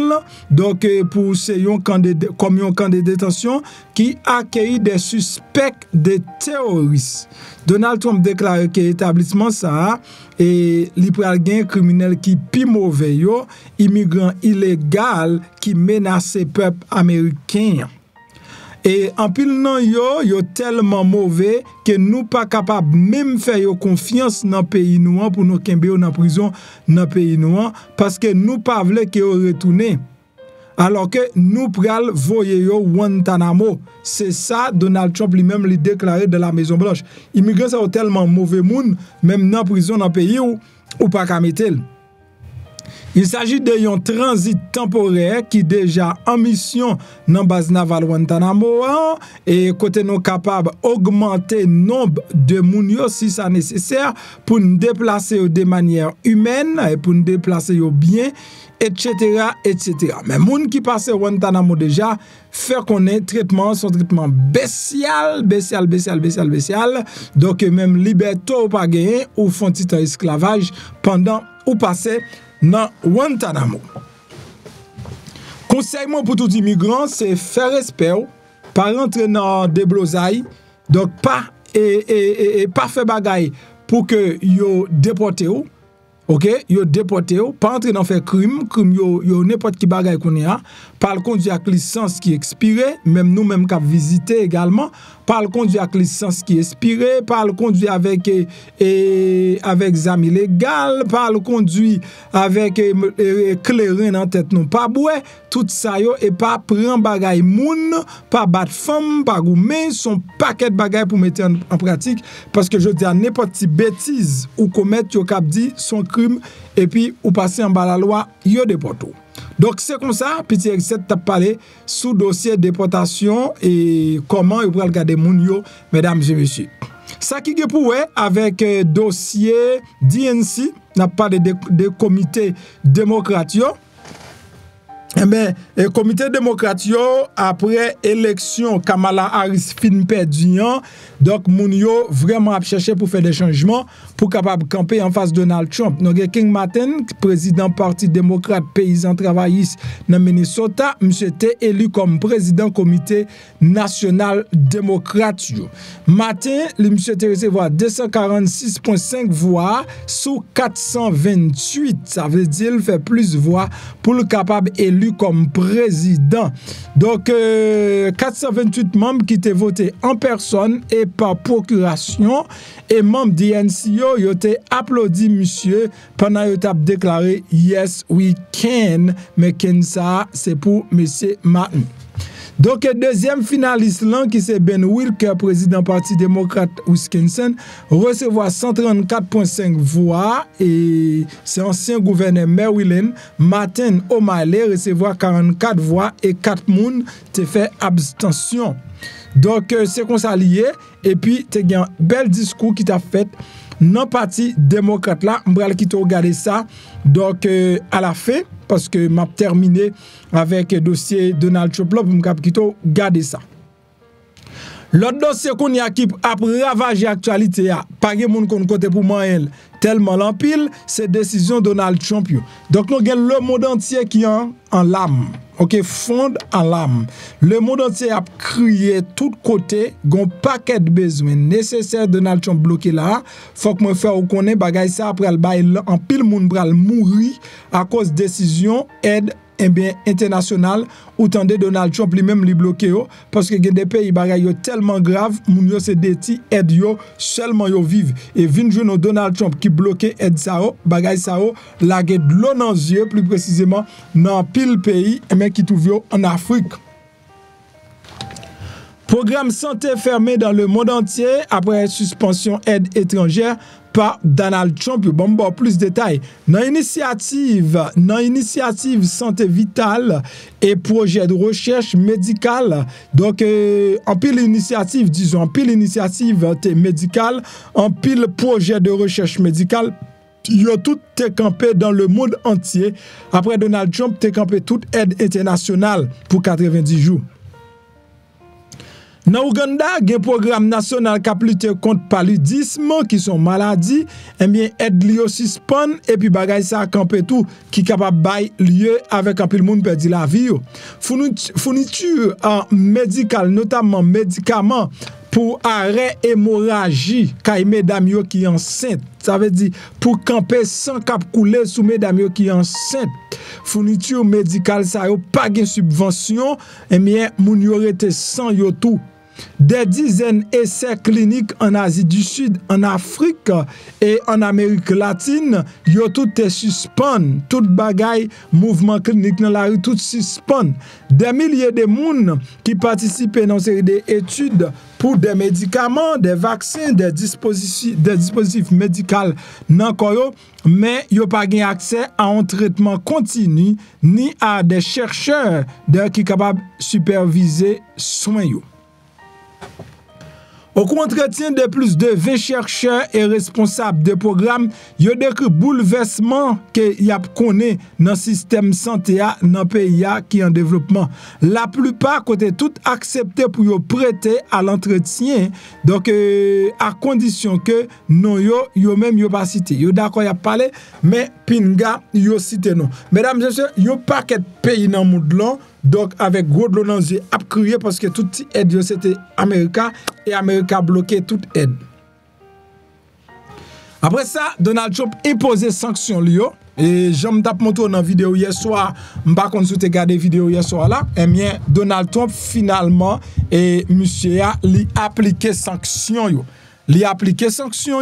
donc pour c'est un camp de détention qui accueille des suspects de terroristes. Donald Trump déclare que l'établissement ça et li pral gen criminel qui pi mauvais yo, immigrants illégal qui menace peuple américain. Et en pile nan yo tellement mauvais que nous pas capable même faire yo confiance dans pays nous pour nous kembe yo dans prison dans pays nous parce que nous pas vle que yo retourner alors que nous pral voyer yo Guantanamo. C'est ça Donald Trump lui-même lui déclaré de la Maison Blanche. Immigrants sont tellement mauvais moun même dans prison dans pays ou pas ka mettel. Il s'agit d'un transit temporaire qui déjà en mission dans base navale Guantanamo et côté nous capable augmenter nombre de moun yo si ça nécessaire pour nous déplacer de manière humaine et pour nous déplacer bien etc. Mais moun qui passe Guantanamo déjà fait connaître son traitement bestial donc même liberté ou pas gagner ou font petit esclavage pendant ou passer dans Guantanamo. Conseil pour tout immigrant, c'est faire respect, pas rentrer dans des blosailles, donc pas faire bagaille pour que yo déporté ou. OK, yo déporté ou, pas entrer dans faire crime yo n'importe qui bagaille qu'on a, pas le conduire avec licence qui expirée, même nous même cap visiter également, pas le conduire avec licence qui expirée, pas le conduire avec examen légal, pas le conduire avec clairin en tête non pas boué, tout ça yo et pas prendre bagaille moun, pas battre femme, pas goumer son paquet de bagaille pour mettre en pratique parce que je dis à n'importe qui bêtise ou commettre yo cap dit son crime et puis ou passer en bas la loi yo déporte. Donc c'est comme ça, petit X7 t'a parlé sous dossier déportation et comment il va regarder moun yo, mesdames et messieurs. Ça qui est pour avec dossier DNC, n'a pas de comité démocrate. Eh bien, le comité démocrate, après élection, Kamala Harris fin perdu, donc moun yo vraiment cherché pour faire des changements pour capable camper en face de Donald Trump. Donc King Martin, président parti démocrate paysan travailliste dans Minnesota, monsieur était élu comme président comité national démocrate. Martin, monsieur était recevoir 246,5 voix sous 428. Ça veut dire il fait plus de voix pour le capable élu comme président. Donc 428 membres qui étaient votés en personne et par procuration et membres d'INC yo étaient applaudi monsieur pendant yo t'a déclaré yes we can, mais ça c'est pour monsieur Martin. Donc, deuxième finaliste là, qui c'est Ben Wilker, président parti démocrate Wisconsin, recevoir 134,5 voix et c'est ancien gouverneur Maryland, Martin O'Malley, recevoir 44 voix et 4 moun te fait abstention. Donc, c'est qu'on s'allie et puis, tu as un bel discours qui t'a fait non parti démocrate là, m'bral qui t'a regardé ça. Donc, à la fin, parce que m'a terminé avec le dossier Donald Trump, pour m'cap qui t'a regardé ça. L'autre dossier qu'on y a qui a ravagé l'actualité, pas de monde qu'on côté pour moi, tellement l'empile, c'est décision Donald Trump. Donc, nous avons le monde entier qui est en larmes. Ok, fond en larmes. Le monde entier a crié tout côté, gon paquet de besoins nécessaires Donald Trump bloqué là. Faut que moi faire ou connaît bagay ça après le bail en pile moun pral mourir à cause décision aide international ou tande Donald Trump lui-même li bloqué yo parce que gen des pays bagay yo tellement grave moun yo se deti aide yo seulement yo vive et vinn jono Donald Trump qui bloqué aide ça yo bagay ça yo la de l'eau dans yeux plus précisément dans pile pays mais qui trouve yo en Afrique. Programme santé fermé dans le monde entier après suspension aide étrangère par Donald Trump. Bon, plus de détails. Dans l'initiative santé vitale et projet de recherche médicale, donc en pile initiative, disons, en pile initiative médicale, en pile projet de recherche médicale, yo tout te campé dans le monde entier. Après Donald Trump te campé toute aide internationale pour 90 jours. Dans Ouganda, il y a un programme national qui a lutté contre le paludisme, qui sont maladies, et bien, aide li suspend, et puis bagay ça a campé tout, qui est capable de lieu avec un peu de monde perdu la vie. Fourniture médicale, notamment médicaments, pour arrêt hémorragie, quand mesdames yo qui enceinte. Ça veut dire pour camper sans cap couler sous mesdames yo qui enceinte. Fourniture médicale, ça yo pas de subvention, et bien, moun yo rete sans yo tout. Des dizaines d'essais cliniques en Asie du Sud, en Afrique et en Amérique latine, yo tout est suspend, tout bagay, mouvement clinique dans la rue, tout suspend. Des milliers de monde qui participent dans une série d'études pour des médicaments, des vaccins, des dispositifs médicaux nan koyo, mais yo pas gain accès à un traitement continu ni à des chercheurs qui sont capables de superviser soins yo. Au entretien de plus de 20 chercheurs et responsables de programmes, il y a des bouleversements que y a connaît dans le système santé dans le pays qui est en développement. La plupart côté tout accepté pour yo prêter à l'entretien, donc à condition que non yo même yo pas cité. Yo d'accord y a parlé, mais pinga yo cité non. Mesdames et messieurs, yo paquet pays dans monde là. Donc, avec gros de l'eau dans les yeux, a crié parce que toute aide, c'était Amérique et Amérique a bloqué toute aide. Après ça, Donald Trump imposé sanctions. Et j'aime montré dans la vidéo hier soir, je ne sais pas si vous regardé la vidéo hier soir là, et bien, Donald Trump finalement, et monsieur a appliqué sanctions. Il a appliqué sanctions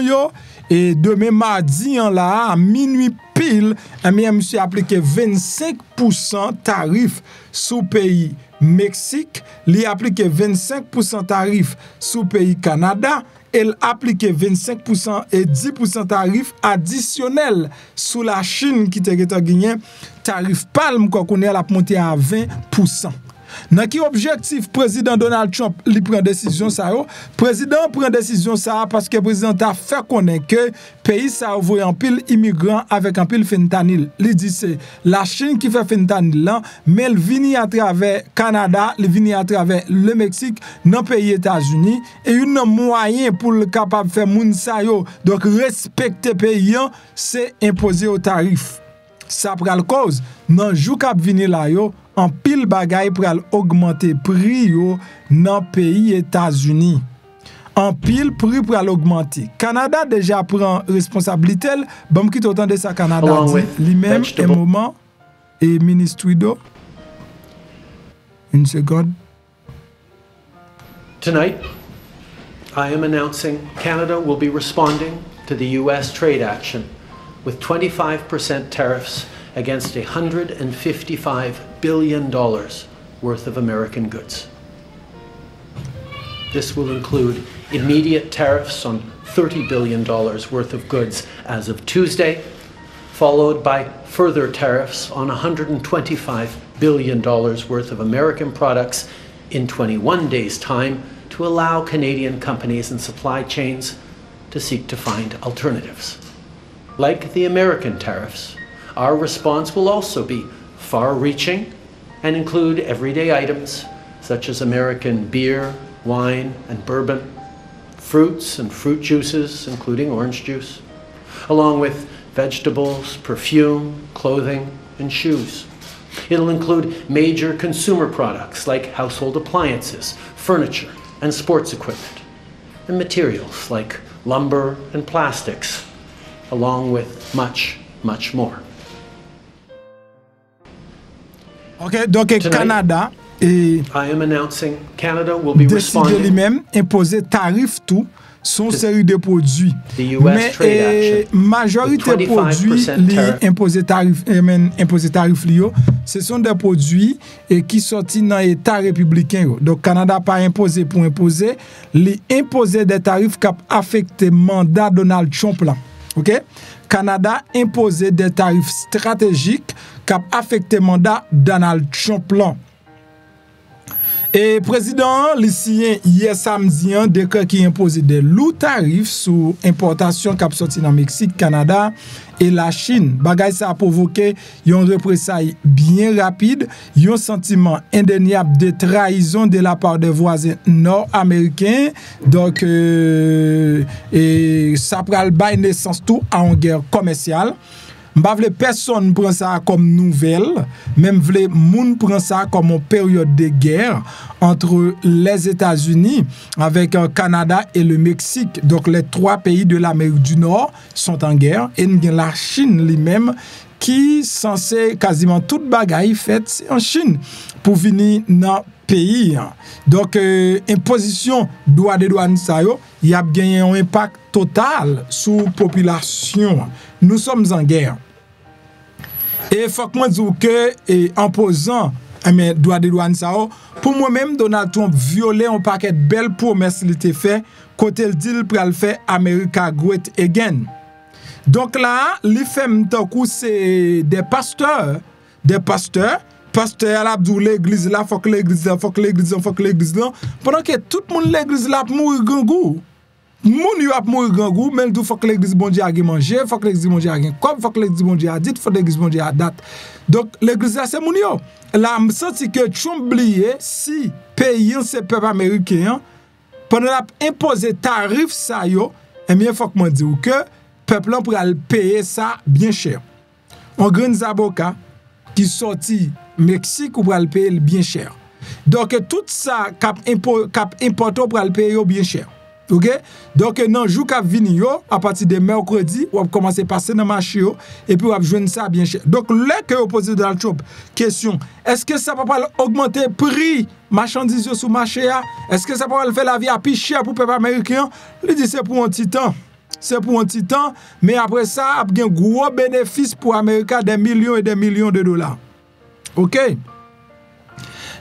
et demain mardi là à minuit pile, monsieur a appliqué 25% tarif sous pays Mexique, il a appliqué 25% tarif sous pays Canada elle applique 25% et 10% tarif additionnel sous la Chine qui te gagné tarif palme qu'on connaît la monter à 20%. Dans qui objectif président Donald Trump li prend décision ça yo? Président prend décision ça parce que président a fait connaître que pays ça envoie en pile immigrants avec un pile fentanyl. Il dit c'est la Chine qui fait fentanyl là, mais elle vient à travers Canada, elle vient à travers le Mexique, dans pays États-Unis et un moyen pour le capable faire moun sa yo. Donc respecter pays c'est imposer au tarif. Ça pral cause nan jou k'ap vini la yo en pile bagay pral augmenter prix yo dans pays États-Unis. En pile prix pral augmenter. Canada déjà prend responsabilité. Bon qui t'entendez ça Canada lui-même un moment et ministre Trudeau. Une seconde. Tonight, I am announcing Canada will be responding to the US trade action with 25% tariffs against $155 billion worth of American goods. This will include immediate tariffs on $30 billion worth of goods as of Tuesday, followed by further tariffs on $125 billion worth of American products in 21 days' time to allow Canadian companies and supply chains to seek to find alternatives. Like the American tariffs, our response will also be far-reaching and include everyday items such as American beer, wine, and bourbon, fruits and fruit juices, including orange juice, along with vegetables, perfume, clothing, and shoes. It'll include major consumer products like household appliances, furniture, and sports equipment, and materials like lumber and plastics, along with much, much more. OK, donc tonight, Canada I am announcing Canada will be décide lui-même imposer tarif tout son série de produits. Mais majorité de produits li imposer tarif li yo, ce sont des produits qui sorti dans état républicain yo. Donc Canada pas imposer pour imposer, li imposer des tarifs qui affecté mandat Donald Trump là. OK? Canada imposer des tarifs stratégiques qui affecté mandat Donald Trump là. Et président lycéen hier samedi un décret qui impose des lourds tarifs sur importation qui sorti dans Mexique, Canada et la Chine. Bagay ça a provoqué un représailles bien rapide, un sentiment indéniable de trahison de la part des voisins nord-américains. Donc et ça pral bay naissance tout à une guerre commerciale. M'pa vle personne prend ça comme nouvelle, même vle moun prend ça comme une période de guerre entre les États-Unis avec le Canada et le Mexique. Donc les trois pays de l'Amérique du Nord sont en guerre et la Chine lui-même qui censé quasiment toute bagaille faite en Chine pour venir dans pays. Donc imposition droit de douane ça yo, y a gagné un impact total sur population. Nous sommes en guerre. Et faut que moi dise que en posant droit de douane ça pour moi-même Donald Trump violé un paquet de belles promesses il était fait côté le dit pour le faire America Great Again. Donc là, li fait m'tankou c'est des pasteurs pasteur l'abdou l'église là faut que l'église là pendant que tout le monde l'église là mourir gangou. Moun yo ap mourir gangou, mais il faut que l'église bon Dieu a manger, faut que l'église bon Dieu a comme faut que l'église bon Dieu a dit, faut que l'église bon Dieu a date. Donc l'église là c'est moun yo. Là me senti que Trump oublié si pays c'est peuple américain pendant la imposer tarif ça yo, et bien faut que moi dire que peuple là pour payer ça bien cher. On grand avocat qui sorti Mexique ou pour le payer bien cher. Donc tout ça cap importé pour le payer bien cher. OK? Donc nan jou k'ap vini yo à partir de mercredi ou commencer passer dans marché yo et puis ou joindre ça bien cher. Donc là que opposé Donald Trump, question, est-ce que ça va pas augmenter prix marchandises sur marché a? Est-ce que ça va pas faire la vie à plus cher pour peuple américain? Il dit c'est pour un petit temps. C'est pour un petit temps, mais après ça a un gros bénéfice pour Amérique des millions et des millions de dollars. OK?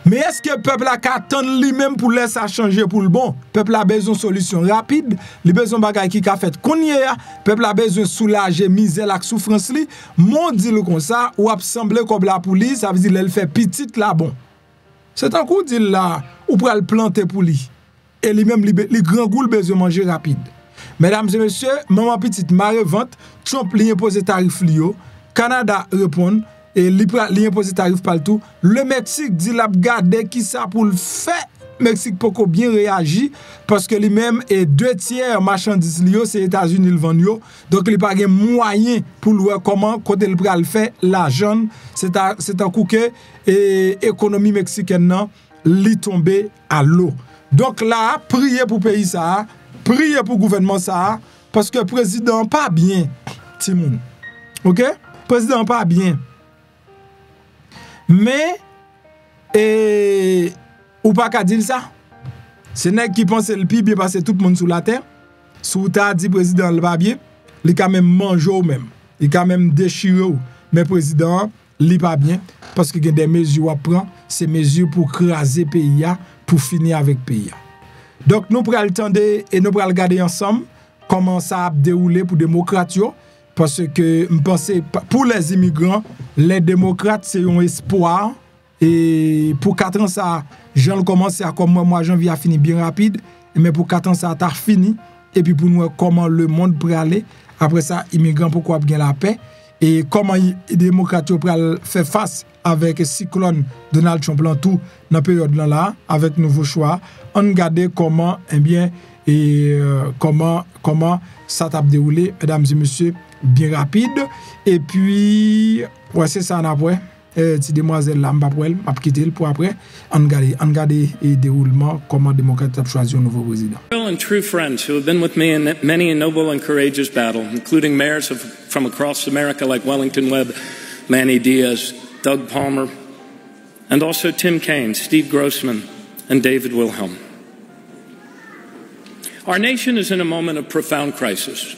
Mais est-ce que le peuple a attend lui-même pour laisser ça changer pour le bon? Le peuple a besoin de solutions rapides, il a besoin de bagages qui a fait qu'on y est, le peuple a besoin de soulager misère la souffrance li. Mon dit le comme ça ou semblé comme la police, ça veut dire elle fait petite là bon. C'est un coup dit là ou pour le planter pour lui. Et lui-même les grands goûts besoin de manger rapide. Mesdames et messieurs, maman petite marée vente, Trump li impose tarif li yo, Canada répond et li impose tarif partout. Le Mexique dit la garder qui ça pour le faire. Mexique poko bien réagi parce que lui-même est 2/3 marchandises li yo c'est États-Unis le vend yo. Donc il pas gen moyen pour voir comment côté le pral faire l'argent. C'est un coup que économie mexicaine nan li tomber à l'eau. Donc là, priez pour pays ça, priez pour gouvernement ça parce que président pas bien Timoun. OK? Président pas bien. Mais ou pas qu'à dire ça. C'est nèg qui pense le pire bien passer tout le monde sous la terre. Sous ta dit président le pas bien, il quand même manger ou même. Il quand même déchirer mais président li pas bien parce que y a des mesures à prendre, c'est mesures pour craser pays pour finir avec pays. Donc nous prenons le temps et nous prenons regarder ensemble comment ça a déroulé pour les démocrates parce que je pense pour les immigrants, les démocrates c'est un espoir et pour 4 ans ça j'en commence à comme moi janvier a fini bien rapide mais pour 4 ans ça a fini et puis pour nous comment le monde peut aller après ça immigrants pourquoi bien la paix et comment les démocrates peuvent faire face avec le cyclone Donald Trump dans tout dans période là avec nouveau choix on regarde comment bien comment ça t'a déroulé mesdames et messieurs bien rapide et puis ouais c'est ça après petite demoiselle là m'a quitter pour après on regarde et déroulement comment démocrate a choisi un nouveau président. And true friends who have been with me in many a noble and courageous battle, including mayors from across America like Wellington Webb, Manny Diaz, Doug Palmer, and also Tim Kaine, Steve Grossman, and David Wilhelm. Our nation is in a moment of profound crisis,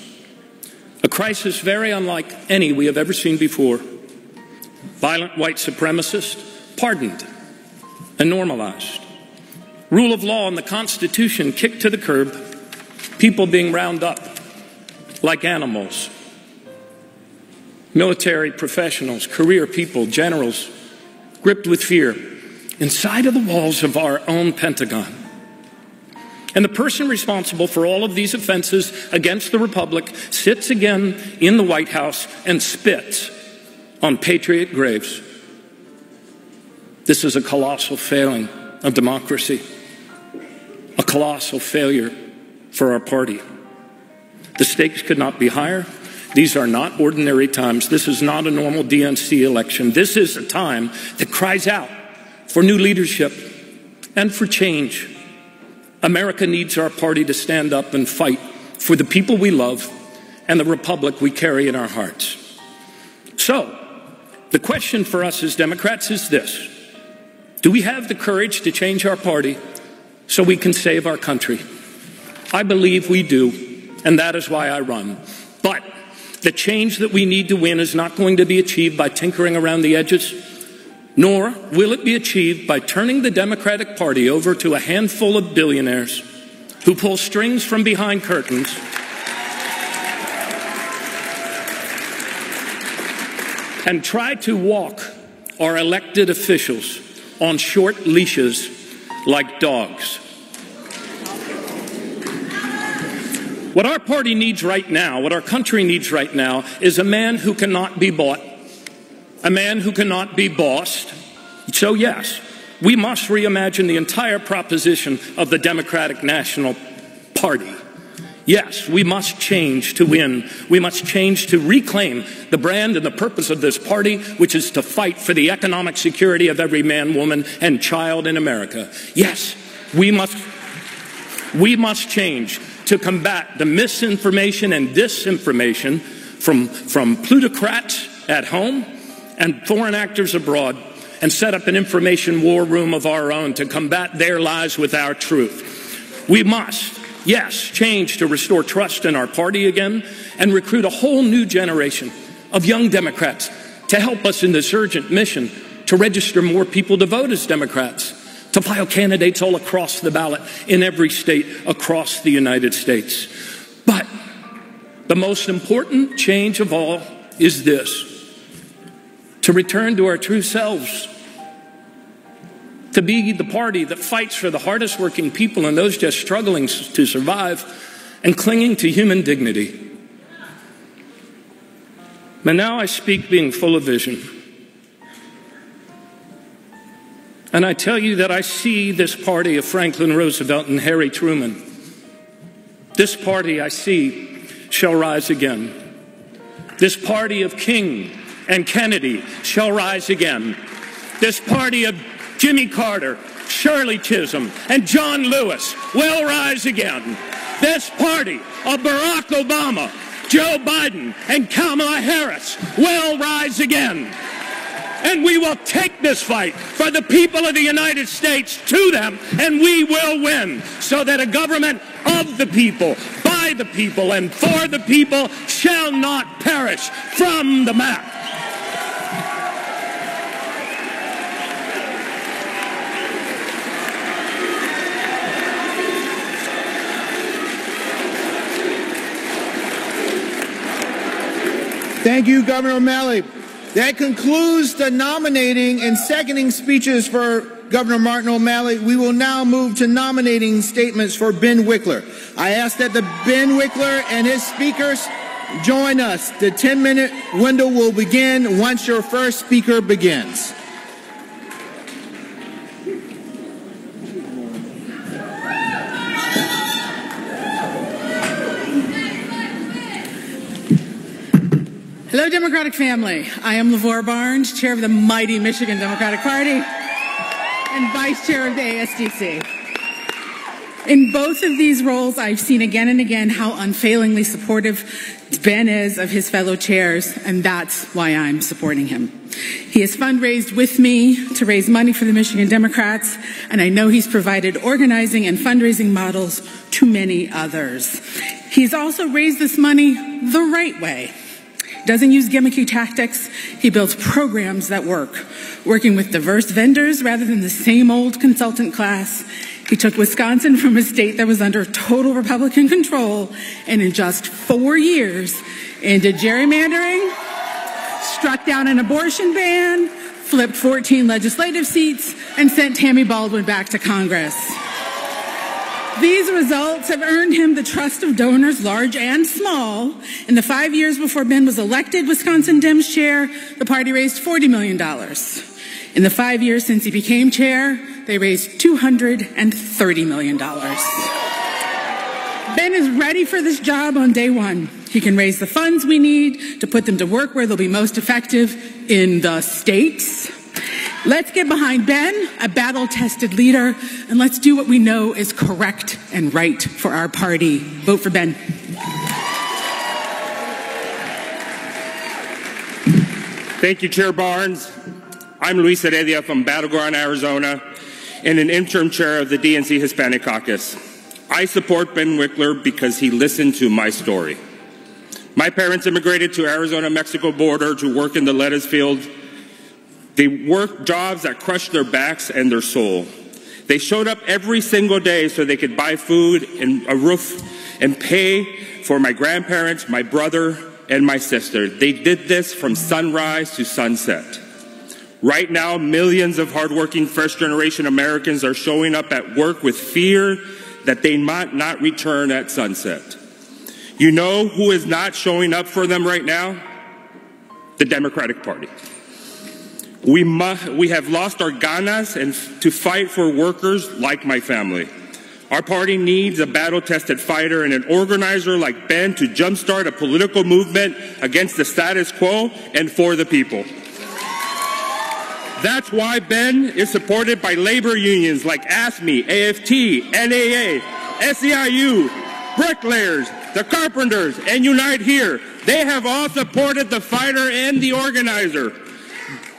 a crisis very unlike any we have ever seen before. Violent white supremacists pardoned and normalized. Rule of law and the Constitution kicked to the curb. People being rounded up like animals. Military professionals, career people, generals, gripped with fear inside of the walls of our own Pentagon. And the person responsible for all of these offenses against the Republic sits again in the White House and spits on patriot graves. This is a colossal failing of democracy, a colossal failure for our party. The stakes could not be higher. These are not ordinary times. This is not a normal DNC election. This is a time that cries out for new leadership and for change. America needs our party to stand up and fight for the people we love and the republic we carry in our hearts. So, the question for us as Democrats is this: do we have the courage to change our party so we can save our country? I believe we do, and that is why I run. But the change that we need to win is not going to be achieved by tinkering around the edges, nor will it be achieved by turning the Democratic Party over to a handful of billionaires who pull strings from behind curtains and try to walk our elected officials on short leashes like dogs. What our party needs right now, what our country needs right now, is a man who cannot be bought, a man who cannot be bossed. So yes, we must reimagine the entire proposition of the Democratic National Party. Yes, we must change to win. We must change to reclaim the brand and the purpose of this party, which is to fight for the economic security of every man, woman, and child in America. Yes, we must change to combat the misinformation and disinformation from plutocrats at home and foreign actors abroad, and set up an information war room of our own to combat their lies with our truth. We must, yes, change to restore trust in our party again and recruit a whole new generation of young Democrats to help us in this urgent mission to register more people to vote as Democrats. to file candidates all across the ballot in every state across the United States. But the most important change of all is this: to return to our true selves, to be the party that fights for the hardest working people and those just struggling to survive and clinging to human dignity. But now I speak being full of vision. And I tell you that I see this party of Franklin Roosevelt and Harry Truman. This party I see shall rise again. This party of King and Kennedy shall rise again. This party of Jimmy Carter, Shirley Chisholm, and John Lewis will rise again. This party of Barack Obama, Joe Biden, and Kamala Harris will rise again. And we will take this fight for the people of the United States to them, and we will win, so that a government of the people, by the people, and for the people shall not perish from the map. Thank you, Governor O'Malley. That concludes the nominating and seconding speeches for Governor Martin O'Malley. We will now move to nominating statements for Ben Wickler. I ask that the Ben Wickler and his speakers join us. The 10-minute window will begin once your first speaker begins. Hello, Democratic family. I am LaVar Barnes, chair of the mighty Michigan Democratic Party and vice chair of the ASDC. In both of these roles, I've seen again and again how unfailingly supportive Ben is of his fellow chairs, and that's why I'm supporting him. He has fundraised with me to raise money for the Michigan Democrats, and I know he's provided organizing and fundraising models to many others. He's also raised this money the right way. Doesn't use gimmicky tactics. He builds programs that work, working with diverse vendors rather than the same old consultant class. He took Wisconsin from a state that was under total Republican control, and in just 4 years ended gerrymandering, struck down an abortion ban, flipped 14 legislative seats, and sent Tammy Baldwin back to Congress. These results have earned him the trust of donors large and small. In the 5 years before Ben was elected Wisconsin Dems chair, the party raised $40 million. In the 5 years since he became chair, they raised $230 million. Ben is ready for this job on day one. He can raise the funds we need to put them to work where they'll be most effective, in the states. Let's get behind Ben, a battle-tested leader, and let's do what we know is correct and right for our party. Vote for Ben. Thank you, Chair Barnes. I'm Luis Heredia from Battleground, Arizona, and an interim chair of the DNC Hispanic Caucus. I support Ben Wickler because he listened to my story. My parents immigrated to Arizona-Mexico border to work in the lettuce field. They worked jobs that crushed their backs and their soul. They showed up every single day so they could buy food and a roof and pay for my grandparents, my brother, and my sister. They did this from sunrise to sunset. Right now, millions of hardworking first-generation Americans are showing up at work with fear that they might not return at sunset. You know who is not showing up for them right now? The Democratic Party. We have lost our ganas to fight for workers like my family. Our party needs a battle-tested fighter and an organizer like Ben to jumpstart a political movement against the status quo and for the people. That's why Ben is supported by labor unions like AFSCME, AFT, NAA, SEIU, bricklayers, the carpenters, and Unite Here. They have all supported the fighter and the organizer.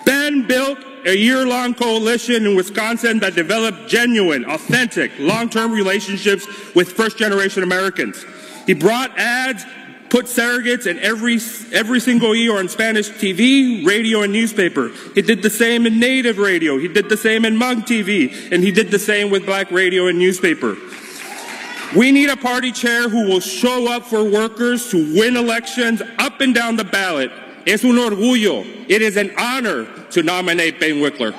Ben built a year-long coalition in Wisconsin that developed genuine, authentic, long-term relationships with first-generation Americans. He brought ads put surrogates in every single year on Spanish TV, radio, and newspaper. He did the same in Native radio. He did the same in Hmong TV. And he did the same with Black radio and newspaper. We need a party chair who will show up for workers to win elections up and down the ballot. Es un orgullo. It is an honor to nominate Ben Wickler.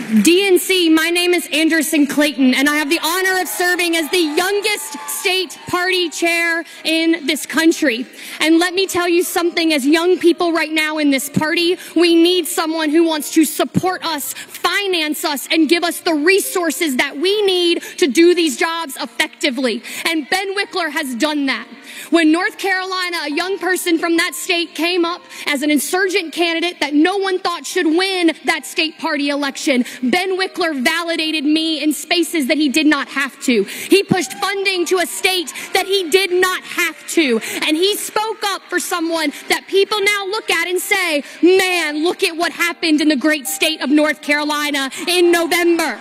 DNC, my name is Anderson Clayton, and I have the honor of serving as the youngest state party chair in this country. And let me tell you something, as young people right now in this party, we need someone who wants to support us, finance us, and give us the resources that we need to do these jobs effectively. And Ben Wickler has done that. When North Carolina, a young person from that state, came up as an insurgent candidate that no one thought should win that state party election, Ben Wickler validated me in spaces that he did not have to. He pushed funding to a state that he did not have to. And he spoke up for someone that people now look at and say, man, look at what happened in the great state of North Carolina in November.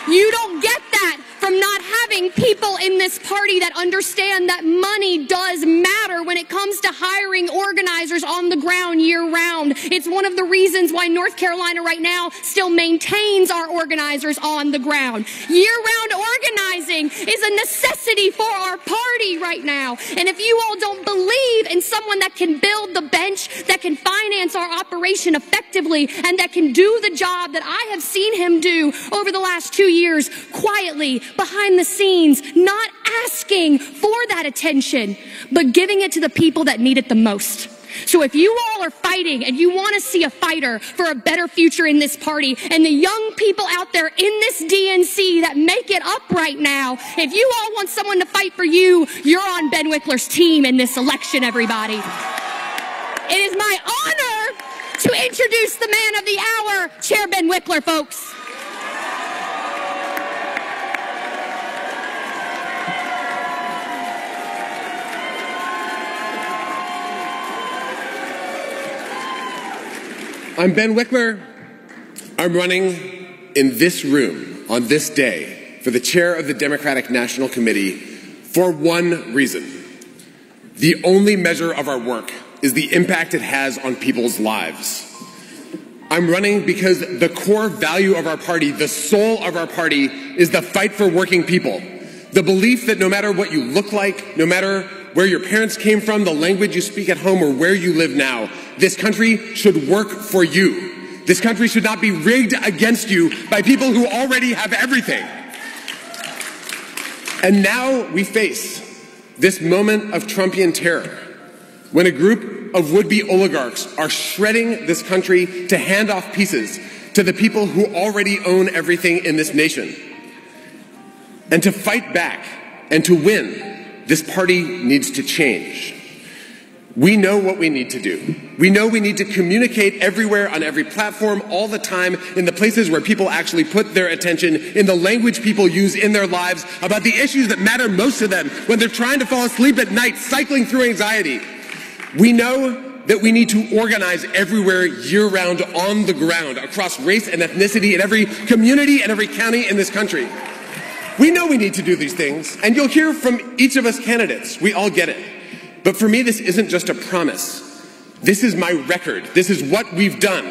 You don't get that from not having people in this party that understand that money does matter when it comes to hiring organizers on the ground year-round. It's one of the reasons why North Carolina right now still maintains our organizers on the ground. Year-round organizing is a necessity for our party right now. And if you all don't believe in someone that can build the bench, that can finance our operation effectively, and that can do the job that I have seen him do over the last 2 years, quietly, behind the scenes, not asking for that attention, but giving it to the people that need it the most. So if you all are fighting and you want to see a fighter for a better future in this party, and the young people out there in this DNC that make it up right now, if you all want someone to fight for you, you're on Ben Wickler's team in this election, everybody. It is my honor to introduce the man of the hour, Chair Ben Wickler, folks. I'm Ben Wickler. I'm running in this room on this day for the chair of the Democratic National Committee for one reason. The only measure of our work is the impact it has on people's lives. I'm running because the core value of our party, the soul of our party, is the fight for working people. The belief that no matter what you look like, no matter where your parents came from, the language you speak at home, or where you live now, this country should work for you. This country should not be rigged against you by people who already have everything. And now we face this moment of Trumpian terror, when a group of would-be oligarchs are shredding this country to hand off pieces to the people who already own everything in this nation. And to fight back and to win, this party needs to change. We know what we need to do. We know we need to communicate everywhere, on every platform, all the time, in the places where people actually put their attention, in the language people use in their lives, about the issues that matter most to them when they're trying to fall asleep at night, cycling through anxiety. We know that we need to organize everywhere, year-round, on the ground, across race and ethnicity, in every community and every county in this country. We know we need to do these things, and you'll hear from each of us candidates. We all get it. But for me, this isn't just a promise. This is my record. This is what we've done.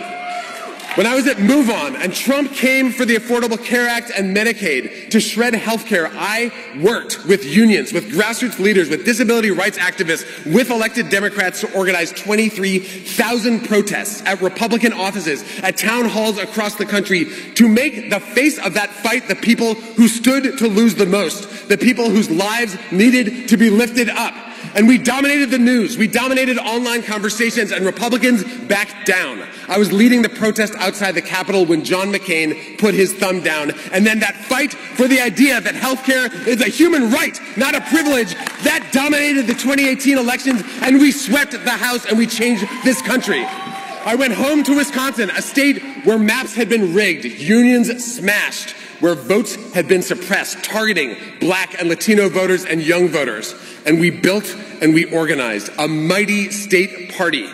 When I was at Move On and Trump came for the Affordable Care Act and Medicaid to shred healthcare, I worked with unions, with grassroots leaders, with disability rights activists, with elected Democrats to organize 23,000 protests at Republican offices, at town halls across the country, to make the face of that fight the people who stood to lose the most, the people whose lives needed to be lifted up. And we dominated the news, we dominated online conversations, and Republicans backed down. I was leading the protest outside the Capitol when John McCain put his thumb down. And then that fight for the idea that healthcare is a human right, not a privilege, that dominated the 2018 elections, and we swept the House and we changed this country. I went home to Wisconsin, a state where maps had been rigged, unions smashed, where votes had been suppressed, targeting Black and Latino voters and young voters. And we built and we organized a mighty state party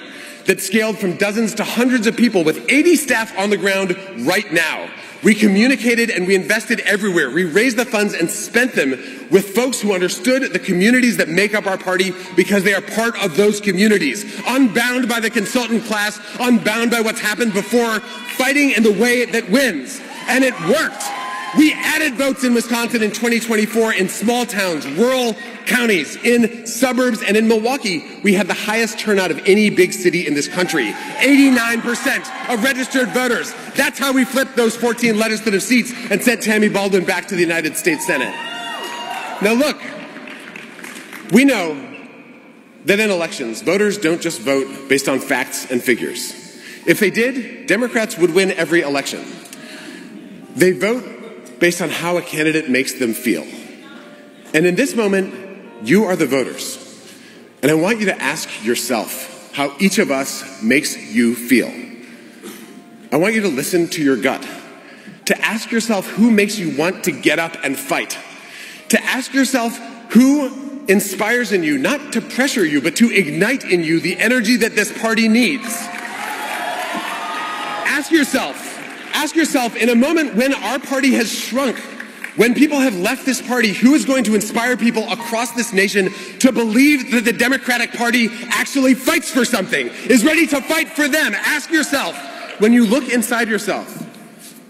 that scaled from dozens to hundreds of people with 80 staff on the ground right now, We communicated and we invested everywhere. We raised the funds and spent them with folks who understood the communities that make up our party because they are part of those communities. Unbound by the consultant class, unbound by what's happened before, fighting in the way that wins. And it worked. We added votes in Wisconsin in 2024 in small towns, rural counties, in suburbs, and in Milwaukee, we had the highest turnout of any big city in this country. 89% of registered voters. That's how we flipped those 14 legislative seats and sent Tammy Baldwin back to the United States Senate. Now look, we know that in elections, voters don't just vote based on facts and figures. If they did, Democrats would win every election. They vote based on how a candidate makes them feel. And in this moment, you are the voters. And I want you to ask yourself how each of us makes you feel. I want you to listen to your gut, to ask yourself who makes you want to get up and fight, to ask yourself who inspires in you, not to pressure you, but to ignite in you the energy that this party needs. Ask yourself, in a moment when our party has shrunk, when people have left this party, who is going to inspire people across this nation to believe that the Democratic Party actually fights for something, is ready to fight for them? Ask yourself, when you look inside yourself,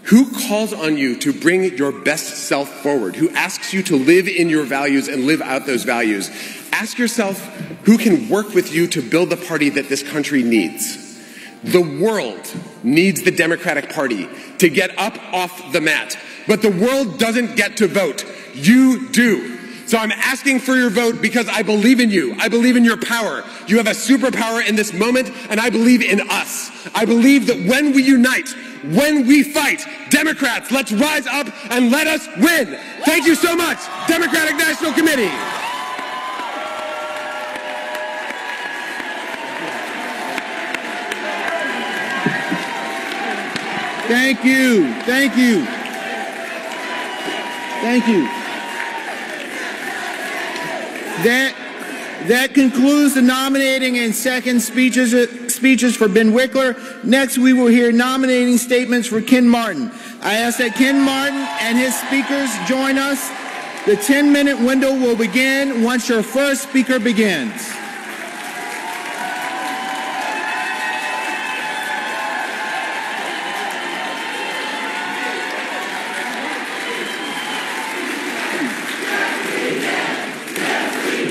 who calls on you to bring your best self forward? Who asks you to live in your values and live out those values? Ask yourself, who can work with you to build the party that this country needs? The world needs the Democratic Party to get up off the mat. But the world doesn't get to vote. You do. So I'm asking for your vote because I believe in you. I believe in your power. You have a superpower in this moment, and I believe in us. I believe that when we unite, when we fight, Democrats, let's rise up and let us win. Thank you so much, Democratic National Committee. Thank you. Thank you. Thank you. That concludes the nominating and second speeches for Ben Wickler. Next, we will hear nominating statements for Ken Martin. I ask that Ken Martin and his speakers join us. The 10-minute window will begin once your first speaker begins.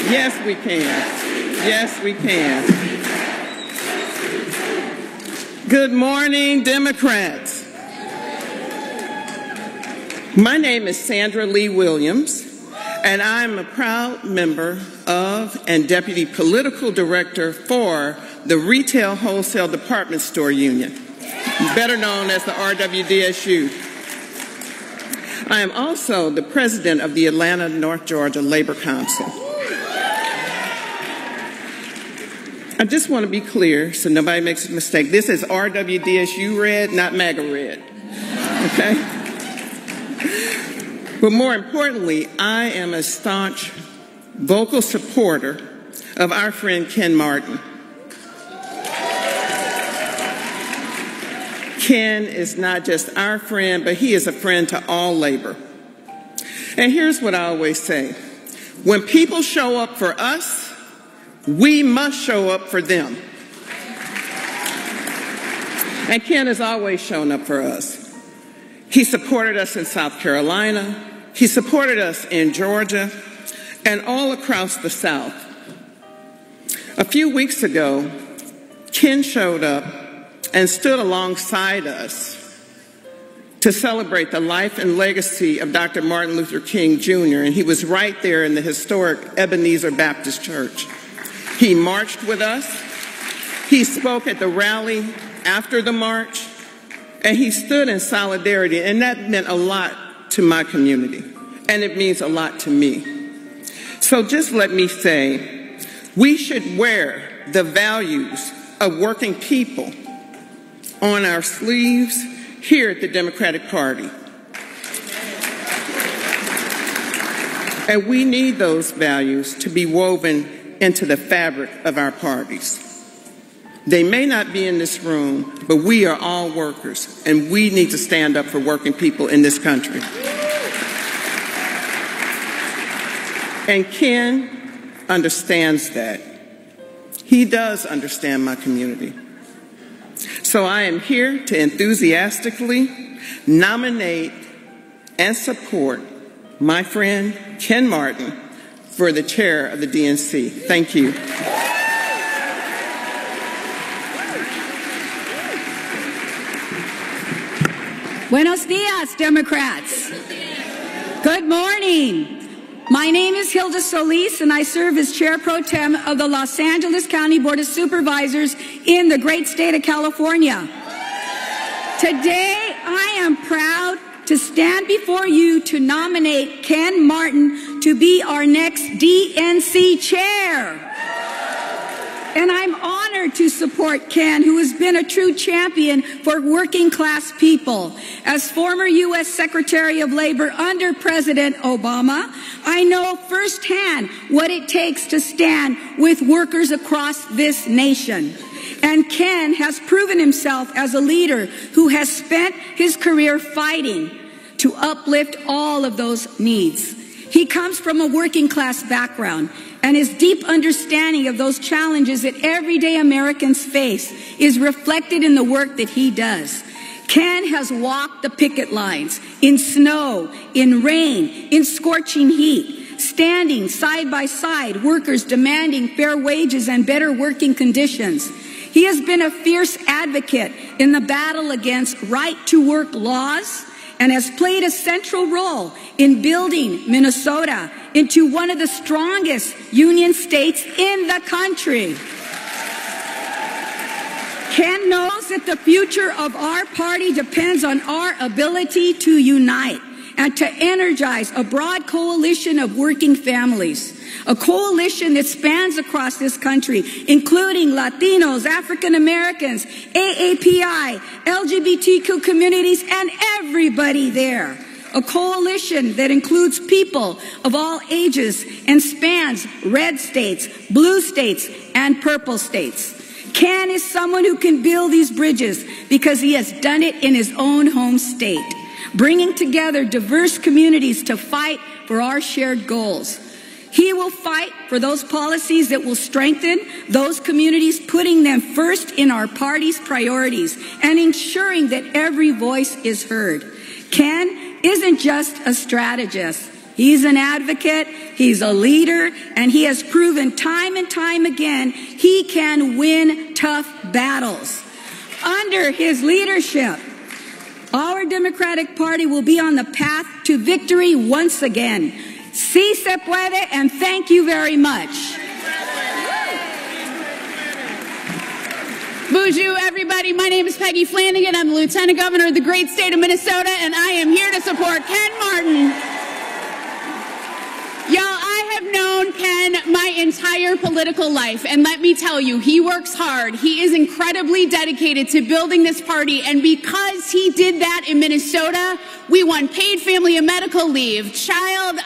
Yes, we can. Yes, we can. Good morning, Democrats. My name is Sandra Lee Williams, and I'm a proud member of and Deputy Political Director for the Retail Wholesale Department Store Union, better known as the RWDSU. I am also the President of the Atlanta, North Georgia Labor Council. I just want to be clear so nobody makes a mistake. This is RWDSU red, not MAGA red. Okay? But more importantly, I am a staunch, vocal supporter of our friend Ken Martin. Ken is not just our friend, but he is a friend to all labor. And here's what I always say. When people show up for us, we must show up for them. And Ken has always shown up for us. He supported us in South Carolina. He supported us in Georgia and all across the South. A few weeks ago, Ken showed up and stood alongside us to celebrate the life and legacy of Dr. Martin Luther King Jr., and he was right there in the historic Ebenezer Baptist Church. He marched with us, he spoke at the rally after the march, and he stood in solidarity, and that meant a lot to my community, and it means a lot to me. So just let me say, we should wear the values of working people on our sleeves here at the Democratic Party. And we need those values to be woven into the fabric of our parties. They may not be in this room, but we are all workers, and we need to stand up for working people in this country. And Ken understands that. He does understand my community. So I am here to enthusiastically nominate and support my friend Ken Martin for the chair of the DNC. Thank you. Buenos dias, Democrats. Good morning. My name is Hilda Solis, and I serve as Chair Pro Tem of the Los Angeles County Board of Supervisors in the great state of California. Today, I am proud to stand before you to nominate Ken Martin to be our next DNC chair. And I'm honored to support Ken, who has been a true champion for working class people. As former U.S. Secretary of Labor under President Obama, I know firsthand what it takes to stand with workers across this nation. And Ken has proven himself as a leader who has spent his career fighting to uplift all of those needs. He comes from a working class background, and his deep understanding of those challenges that everyday Americans face is reflected in the work that he does. Ken has walked the picket lines in snow, in rain, in scorching heat, standing side by side, workers demanding fair wages and better working conditions. He has been a fierce advocate in the battle against right-to-work laws and has played a central role in building Minnesota into one of the strongest union states in the country. Ken knows that the future of our party depends on our ability to unite and to energize a broad coalition of working families, a coalition that spans across this country, including Latinos, African Americans, AAPI, LGBTQ communities, and everybody there. A coalition that includes people of all ages and spans red states, blue states, and purple states. Ken is someone who can build these bridges because he has done it in his own home state, bringing together diverse communities to fight for our shared goals. He will fight for those policies that will strengthen those communities, putting them first in our party's priorities and ensuring that every voice is heard. Ken isn't just a strategist. He's an advocate, he's a leader, and he has proven time and time again he can win tough battles. Under his leadership, our Democratic Party will be on the path to victory once again. Sí se puede, and thank you very much. Bonjour, everybody. My name is Peggy Flanagan. I'm the Lieutenant Governor of the great state of Minnesota, and I am here to support Ken Martin. Y'all, I have known Ken my entire political life, and let me tell you, he works hard. He is incredibly dedicated to building this party, and because he did that in Minnesota, we won paid family and medical leave, child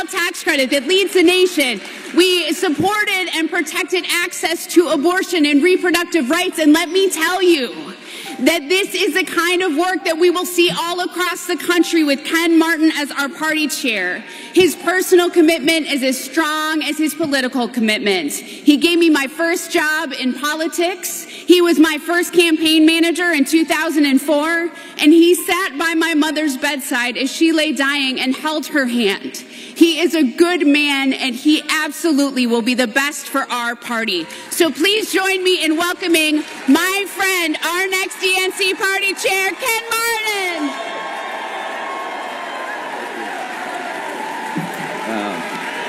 tax credit that leads the nation. We supported and protected access to abortion and reproductive rights, and let me tell you that this is the kind of work that we will see all across the country with Ken Martin as our party chair. His personal commitment is as strong as his political commitment. He gave me my first job in politics. He was my first campaign manager in 2004, and he sat by my mother's bedside as she lay dying and held her hand. He is a good man, and he absolutely will be the best for our party. So please join me in welcoming my friend, our next DNC party chair, Ken Martin.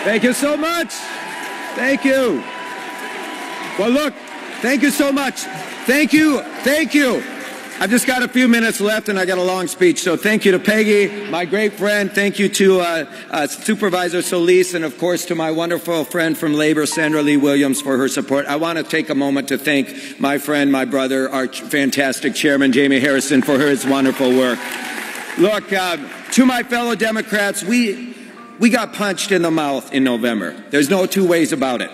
Thank you so much. Thank you. Well, look, thank you so much. Thank you. Thank you. I've just got a few minutes left, and I got a long speech. So thank you to Peggy, my great friend. Thank you to Supervisor Solis, and of course to my wonderful friend from Labor, Sandra Lee Williams, for her support. I want to take a moment to thank my friend, my brother, our fantastic chairman, Jamie Harrison, for his wonderful work. Look, to my fellow Democrats, we got punched in the mouth in November. There's no two ways about it.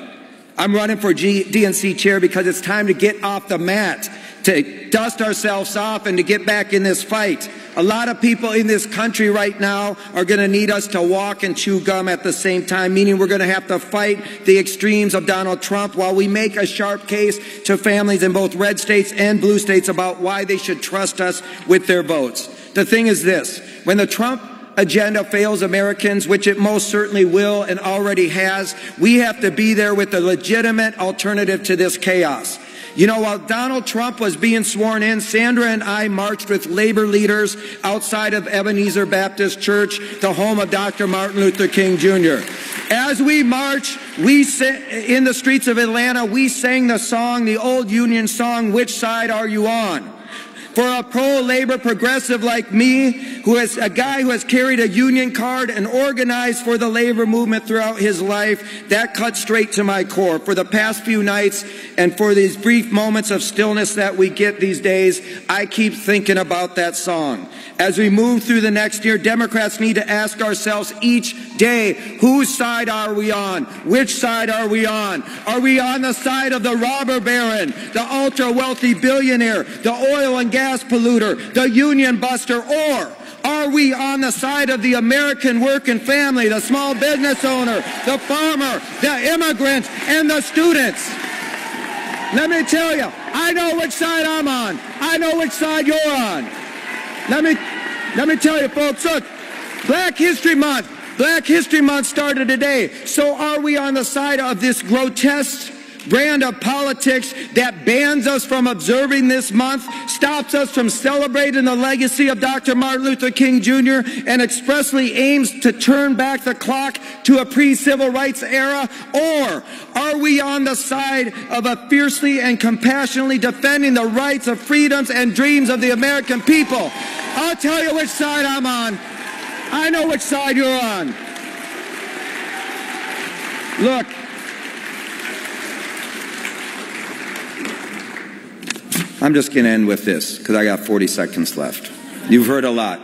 I'm running for DNC chair because it's time to get off the mat, to dust ourselves off and to get back in this fight. A lot of people in this country right now are going to need us to walk and chew gum at the same time, meaning we're going to have to fight the extremes of Donald Trump while we make a sharp case to families in both red states and blue states about why they should trust us with their votes. The thing is this, when the Trump agenda fails Americans, which it most certainly will and already has, we have to be there with a legitimate alternative to this chaos. You know, while Donald Trump was being sworn in, Sandra and I marched with labor leaders outside of Ebenezer Baptist Church, the home of Dr. Martin Luther King Jr. As we marched, in the streets of Atlanta, we sang the song, the old Union song, "Which Side Are You On?" For a pro-labor progressive like me, who is a guy who has carried a union card and organized for the labor movement throughout his life, that cuts straight to my core. For the past few nights and for these brief moments of stillness that we get these days, I keep thinking about that song. As we move through the next year, Democrats need to ask ourselves each day, whose side are we on? Which side are we on? Are we on the side of the robber baron, the ultra-wealthy billionaire, the oil and gas polluter, the union buster, or are we on the side of the American working family, the small business owner, the farmer, the immigrant, and the students? Let me tell you, I know which side I'm on. I know which side you're on. Let me tell you, folks, look, Black History Month started today. So are we on the side of this grotesque brand of politics that bans us from observing this month, stops us from celebrating the legacy of Dr. Martin Luther King Jr., and expressly aims to turn back the clock to a pre-civil rights era? Or are we on the side of a fiercely and compassionately defending the rights of freedoms and dreams of the American people? I'll tell you which side I'm on. I know which side you're on. Look, I'm just going to end with this because I got 40 seconds left. You've heard a lot.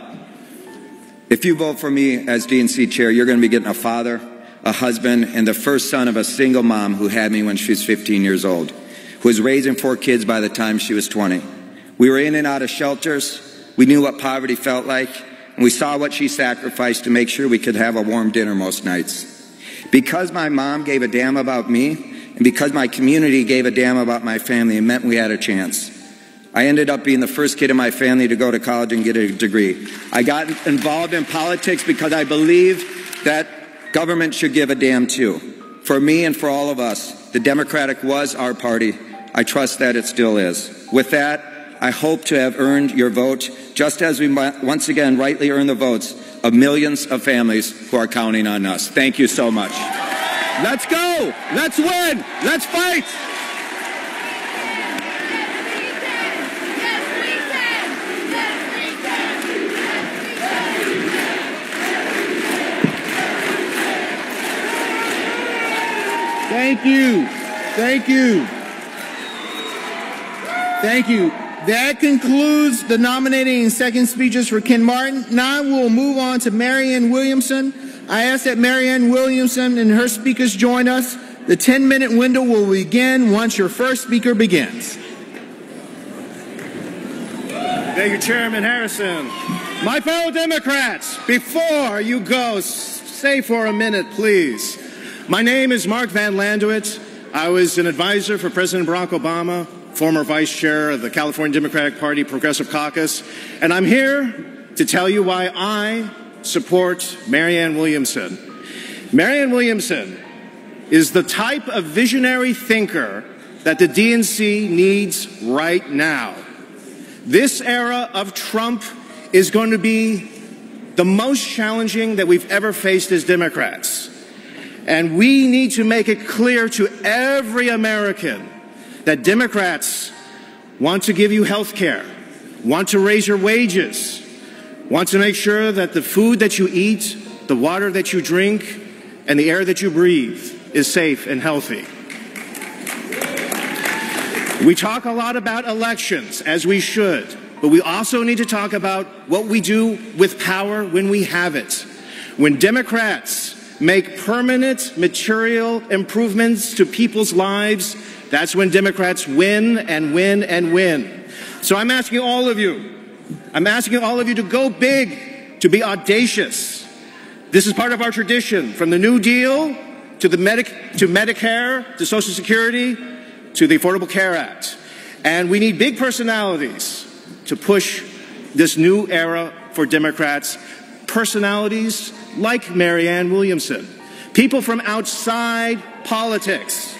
If you vote for me as DNC chair, you're going to be getting a father, a husband, and the first son of a single mom who had me when she was 15 years old, who was raising 4 kids by the time she was 20. We were in and out of shelters. We knew what poverty felt like, and we saw what she sacrificed to make sure we could have a warm dinner most nights. Because my mom gave a damn about me, and because my community gave a damn about my family, it meant we had a chance. I ended up being the first kid in my family to go to college and get a degree. I got involved in politics because I believe that government should give a damn too. For me and for all of us, the Democratic was our party. I trust that it still is. With that, I hope to have earned your vote, just as we once again rightly earn the votes of millions of families who are counting on us. Thank you so much. Let's go! Let's win! Let's fight! Thank you. Thank you. Thank you. That concludes the nominating and second speeches for Ken Martin. Now we'll move on to Marianne Williamson. I ask that Marianne Williamson and her speakers join us. The 10-minute window will begin once your first speaker begins. Thank you, Chairman Harrison. My fellow Democrats, before you go, stay for a minute, please. My name is Mark Van Landewitz. I was an advisor for President Barack Obama, former vice chair of the California Democratic Party Progressive Caucus, and I'm here to tell you why I support Marianne Williamson. Marianne Williamson is the type of visionary thinker that the DNC needs right now. This era of Trump is going to be the most challenging that we've ever faced as Democrats. And we need to make it clear to every American that Democrats want to give you health care, want to raise your wages, want to make sure that the food that you eat, the water that you drink, and the air that you breathe is safe and healthy. We talk a lot about elections, as we should, but we also need to talk about what we do with power when we have it. When Democrats make permanent material improvements to people's lives, that's when Democrats win and win and win. So I'm asking all of you to go big, to be audacious. This is part of our tradition, from the New Deal to Medicare, to Social Security, to the Affordable Care Act. And we need big personalities to push this new era for Democrats. Personalities like Marianne Williamson, people from outside politics.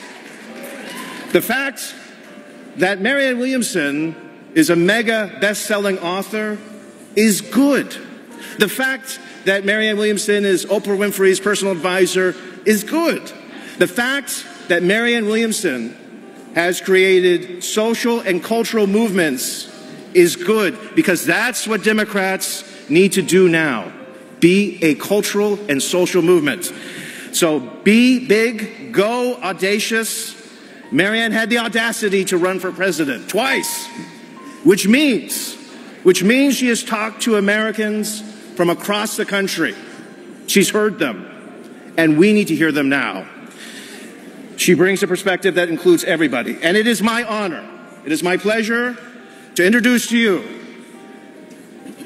The fact that Marianne Williamson is a mega best-selling author is good. The fact that Marianne Williamson is Oprah Winfrey's personal advisor is good. The fact that Marianne Williamson has created social and cultural movements is good, because that's what Democrats need to do now. Be a cultural and social movement. So be big, go audacious. Marianne had the audacity to run for president twice, which means she has talked to Americans from across the country. She's heard them, and we need to hear them now. She brings a perspective that includes everybody, and it is my honor, it is my pleasure to introduce to you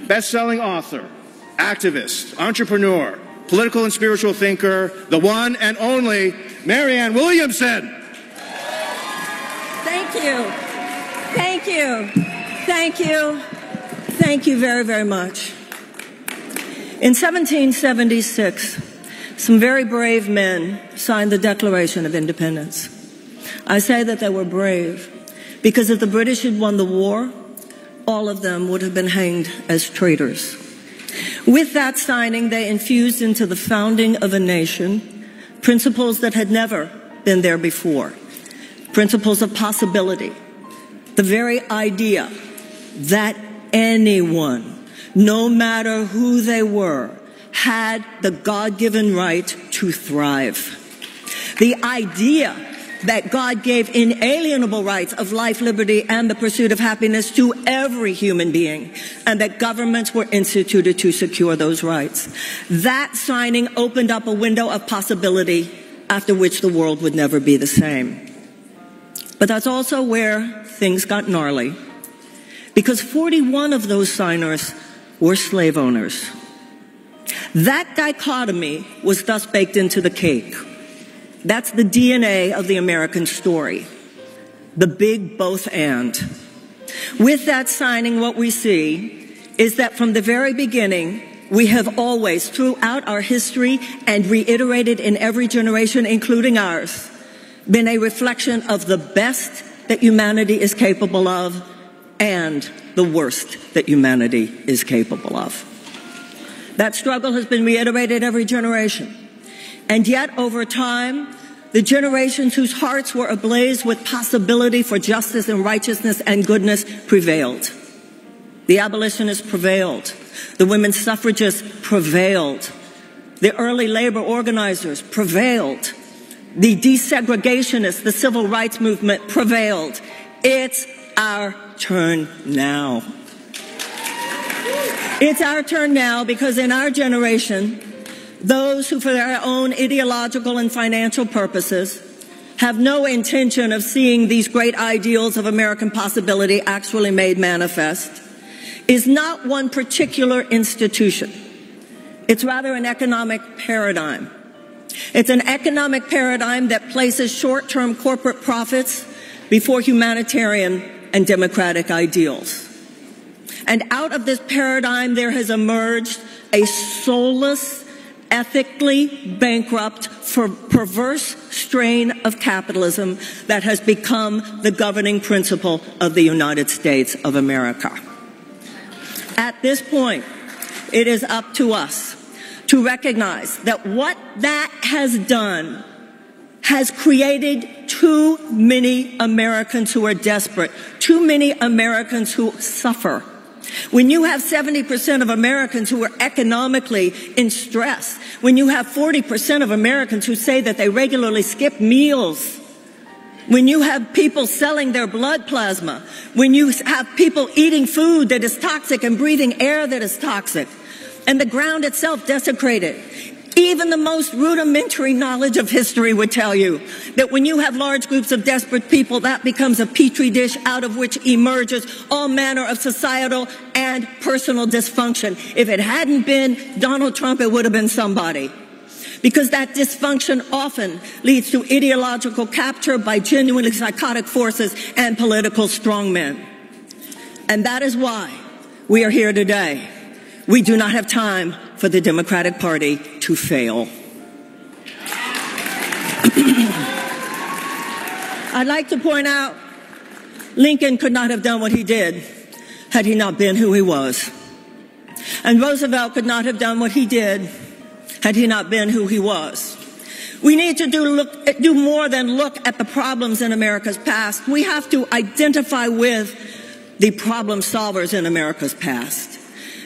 best-selling author, activist, entrepreneur, political and spiritual thinker, the one and only Marianne Williamson. Thank you. Thank you. Thank you. Thank you very, very much. In 1776, some very brave men signed the Declaration of Independence. I say that they were brave because if the British had won the war, all of them would have been hanged as traitors. With that signing, they infused into the founding of a nation principles that had never been there before. Principles of possibility. The very idea that anyone, no matter who they were, had the God-given right to thrive. The idea that God gave inalienable rights of life, liberty, and the pursuit of happiness to every human being, and that governments were instituted to secure those rights. That signing opened up a window of possibility after which the world would never be the same. But that's also where things got gnarly, because 41 of those signers were slave owners. That dichotomy was thus baked into the cake. That's the DNA of the American story, the big both and. With that signing, what we see is that from the very beginning, we have always, throughout our history and reiterated in every generation, including ours, been a reflection of the best that humanity is capable of and the worst that humanity is capable of. That struggle has been reiterated every generation. And yet, over time, the generations whose hearts were ablaze with possibility for justice and righteousness and goodness prevailed. The abolitionists prevailed. The women's suffragists prevailed. The early labor organizers prevailed. The desegregationists, the civil rights movement prevailed. It's our turn now. It's our turn now because in our generation, those who, for their own ideological and financial purposes, have no intention of seeing these great ideals of American possibility actually made manifest, is not one particular institution. It's rather an economic paradigm. It's an economic paradigm that places short-term corporate profits before humanitarian and democratic ideals. And out of this paradigm, there has emerged a soulless, ethically bankrupt, perverse strain of capitalism that has become the governing principle of the United States of America. At this point, it is up to us to recognize that what that has done has created too many Americans who are desperate, too many Americans who suffer. When you have 70% of Americans who are economically in stress, when you have 40% of Americans who say that they regularly skip meals, when you have people selling their blood plasma, when you have people eating food that is toxic and breathing air that is toxic, and the ground itself desecrated, Even the most rudimentary knowledge of history would tell you that when you have large groups of desperate people, that becomes a petri dish out of which emerges all manner of societal and personal dysfunction. If it hadn't been Donald Trump, it would have been somebody. Because that dysfunction often leads to ideological capture by genuinely psychotic forces and political strongmen. And that is why we are here today. We do not have time for the Democratic Party to fail. I'd like to point out, Lincoln could not have done what he did had he not been who he was. And Roosevelt could not have done what he did had he not been who he was. We need to do more than look at the problems in America's past. We have to identify with the problem solvers in America's past.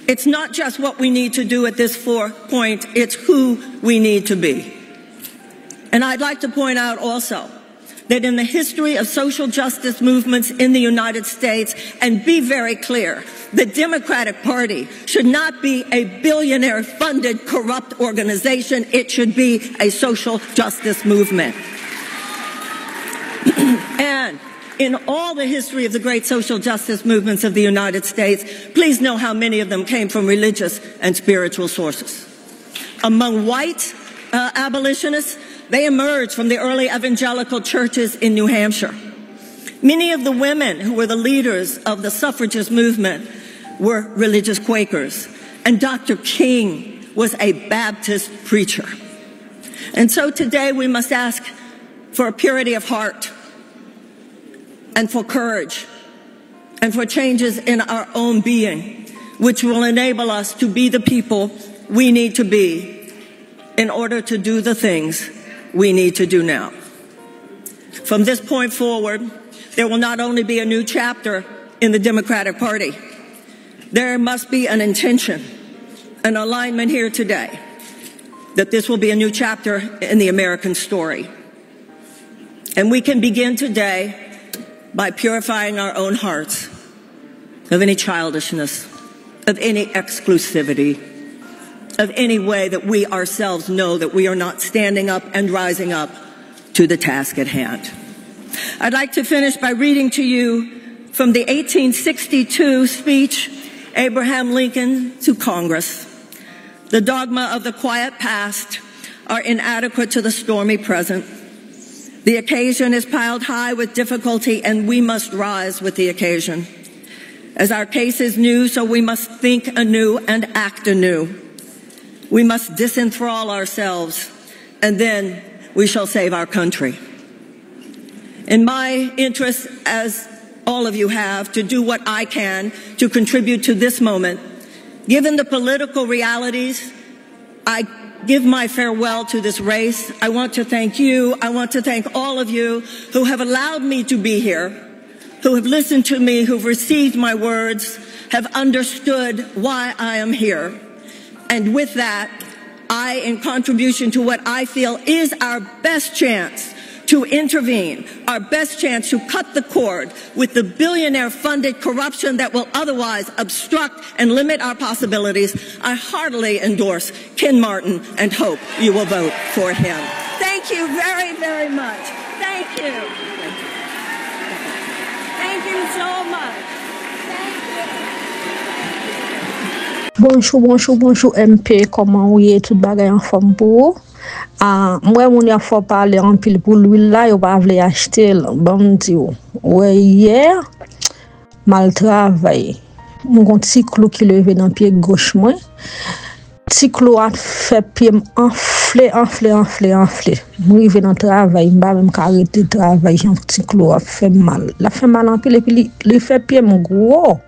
It's not just what we need to do at this point, it's who we need to be. And I'd like to point out also that in the history of social justice movements in the United States, and be very clear, the Democratic Party should not be a billionaire-funded corrupt organization. It should be a social justice movement. And in all the history of the great social justice movements of the United States, please know how many of them came from religious and spiritual sources. Among white abolitionists, they emerged from the early evangelical churches in New Hampshire. Many of the women who were the leaders of the suffragist movement were religious Quakers, and Dr. King was a Baptist preacher. And so today we must ask for a purity of heart, and for courage, and for changes in our own being, which will enable us to be the people we need to be in order to do the things we need to do now. From this point forward, there will not only be a new chapter in the Democratic Party, there must be an intention, an alignment here today, that this will be a new chapter in the American story. And we can begin today by purifying our own hearts of any childishness, of any exclusivity, of any way that we ourselves know that we are not standing up and rising up to the task at hand. I'd like to finish by reading to you from the 1862 speech Abraham Lincoln to Congress. The dogma of the quiet past are inadequate to the stormy present. The occasion is piled high with difficulty, and we must rise with the occasion. As our case is new, so we must think anew and act anew. We must disenthrall ourselves, and then we shall save our country. In my interest, as all of you have, to do what I can to contribute to this moment, given the political realities, I give my farewell to this race. I want to thank you. I want to thank all of you who have allowed me to be here, who have listened to me, who've received my words, have understood why I am here. And with that, I, in contribution to what I feel is our best chance to intervene, our best chance to cut the cord with the billionaire-funded corruption that will otherwise obstruct and limit our possibilities, I heartily endorse Ken Martin and hope you will vote for him. Thank you very, very much. Thank you. Thank you so much. Bonjour, MP, comment vous êtes tout bagay en forme pour? Moi, mon a faut parler en pile pour l'huile là, yo pas vle acheter, bon di ou. Ouais, hier, mal travail. Mon gon ti clou qui levé dans pied gauche moi. Ti clou a fait pied enflé. Moi rive dans travail, m'pa même arrêter travail, j'en ti clou a fait mal. La fait mal en pile et puis il fait pied mon gros.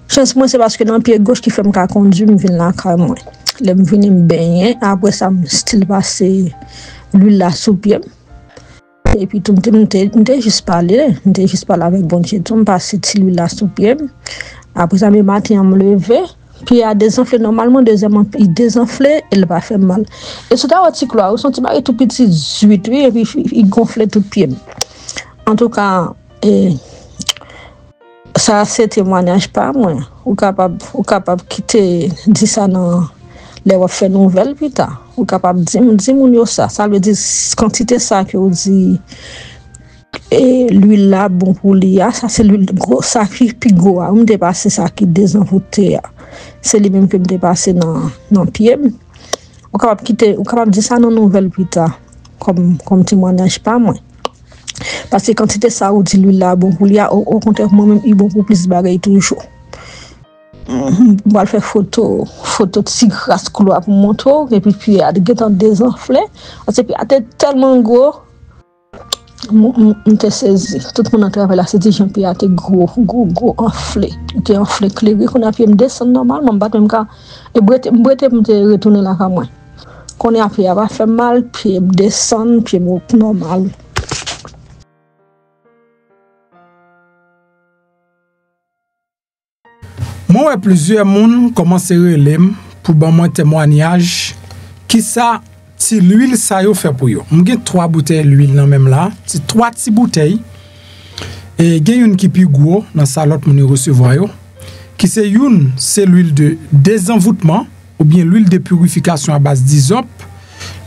Chance moi c'est parce que dans pied gauche qui fait me conduire me vinn là car moi. Je me venu me baigner, après ça me style passer l'huile là sous pied. Et puis tout me juste parler avec bon Dieu, tout me passer l'huile là sous pied. Après ça me matin me lever, puis à désenfler normalement deuxièmement il désenfler, il va faire mal. Et c'est un petit clou, on senti mal tout petit 8 et puis il gonflait tout pied. En tout cas, ça c'est témoignage pas moi, ou capable quitter dire ça dans les on fait nouvelle plus tard ou capable dire moun yo ça veut dire quantité ça que on dit et l'huile là bon pour l'IA ça c'est l'huile gros ça qui pigo on dépasse ça qui désenvoûté c'est lui même que me dépasse dans pied on capable quitter on capable dire ça dans nouvelle plus tard comme témoignage pas moi parce que quantité ça ou dit l'huile là bon pour l'IA au contraire moi même il bon pour plus bagaille toujours on va faire photo de tigras couloir pour moto et puis à des temps désenflé parce que était tellement gros on te saisi tout le monde à travers la cité Jean-Pierre était gros enflé était enflé clairé qu'on a pu me descendre normalement pas même cas et brete me retourner là comme moi qu'on a pu avoir fait mal puis descendre puis normal. Moi, plusieurs personnes commencent à relayer pour mon témoignage qui ça, si l'huile ça yo fait pour yo. J'ai 3 bouteilles d'huile là même là, c'est 3 petites bouteilles. Et il y a une qui plus gros dans ça l'autre mon recevoir yo. Qui c'est l'huile de désenvoûtement ou bien l'huile de purification à base d'hysope.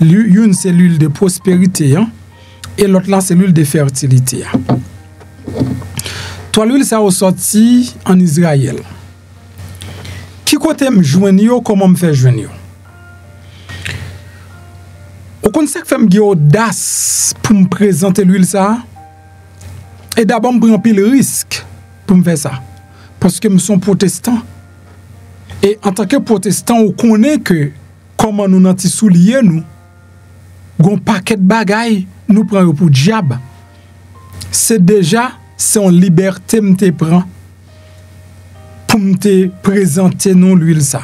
Une c'est l'huile de prospérité hein, et l'autre là c'est l'huile de fertilité. Toi l'huile ça ressorti en Israël. Qui côté me joindre yo comment me faire joindre yo au conseil fait me audace pour me présenter l'huile ça et d'abord me prend pile risque pour me faire ça parce que me sont protestant et en tant que protestant on connaît que comment nous nanti soulier nous gon paquet de bagaille nous prend pour diable c'est déjà c'est en liberté me te prend pour me présenter non l'huile ça.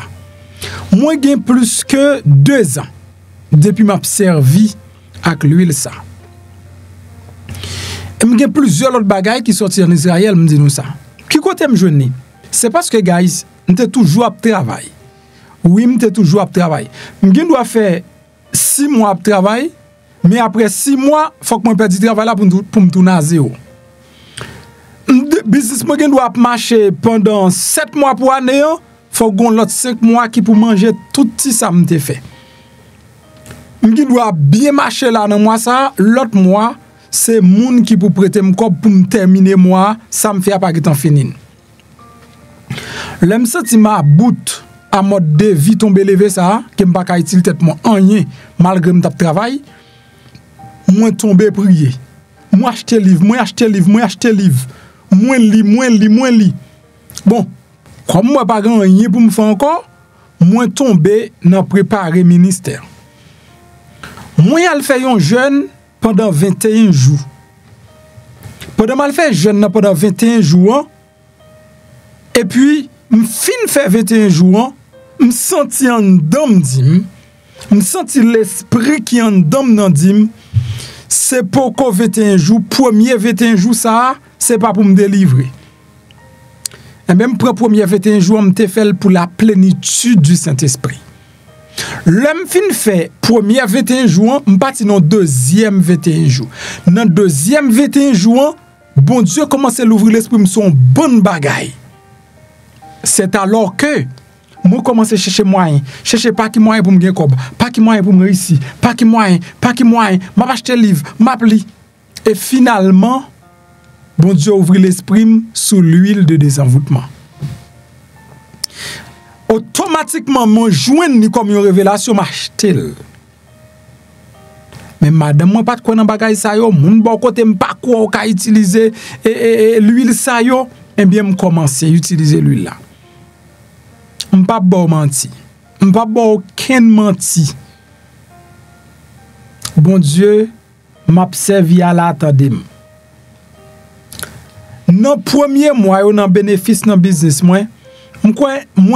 Moi j'ai plus que 2 ans depuis m'a servi avec l'huile ça. Et j'ai plusieurs autres bagages qui sortent en Israël me dit nous ça. Qui côté me joindre? C'est parce que guys, m'était toujours à travail. Oui, m'était toujours à travail. M'gen doit faire 6 mois de travail, mais après 6 mois, faut que moi perde du travail là pour me tourner à zéro. Business moi doit marcher pendant 7 mois pour année, faut gon l'autre 5 mois qui pour manger tout si ça me fait. M'ki doit bien marcher là dans mois ça, l'autre mois c'est moun qui pour prêter me pour me terminer mois, ça me fait pas que temps fini. L'aime senti ma bout à mode de vie tomber lever ça, que me pas ka utile tête moi rien malgré me travail, moi tomber prier. Moi acheter livre. Moins li. Bon, comme moi pas grand rien pour me faire encore, moi tomber dans préparer ministère. Moi al fait un jeûne pendant 21 jours. Pendant mal fait jeûne pendant 21 jours et puis me fin fait 21 jours, me senti en dom dim, me senti l'esprit qui en dom nan dim. C'est pour qu'on 21 jours, premier 21 jours ça, c'est pas pour me délivrer. Et même pour premier 21 jours, me fait pour la plénitude du Saint-Esprit. L'homme fin fait premier 21 jours, me parti dans deuxième 21 jours. Dans deuxième 21 jours, bon Dieu commence à l'ouvrir l'esprit, me son bonne bagaille. C'est alors que moi commence à chercher moyen, chercher pas qui moyen pour me gagner cob, pas qui moyen pour me réussir, pas qui moyen, m'a acheter livre, m'a pli. Et finalement, bon Dieu ouvre l'esprit sous l'huile de désenvoûtement. Automatiquement, mon joint ni comme une révélation m'acheter. Mais madame, moi pas de quoi dans bagay ça yo, moun bon côté m'pas quoi ka utiliser l'huile ça yo, et bien me commencer à utiliser l'huile là. M'pas bon menti. M'pas bon aucun menti. Bon Dieu m'observe à l'attendem. Dans premier mois yo nan bénéfice dans business moi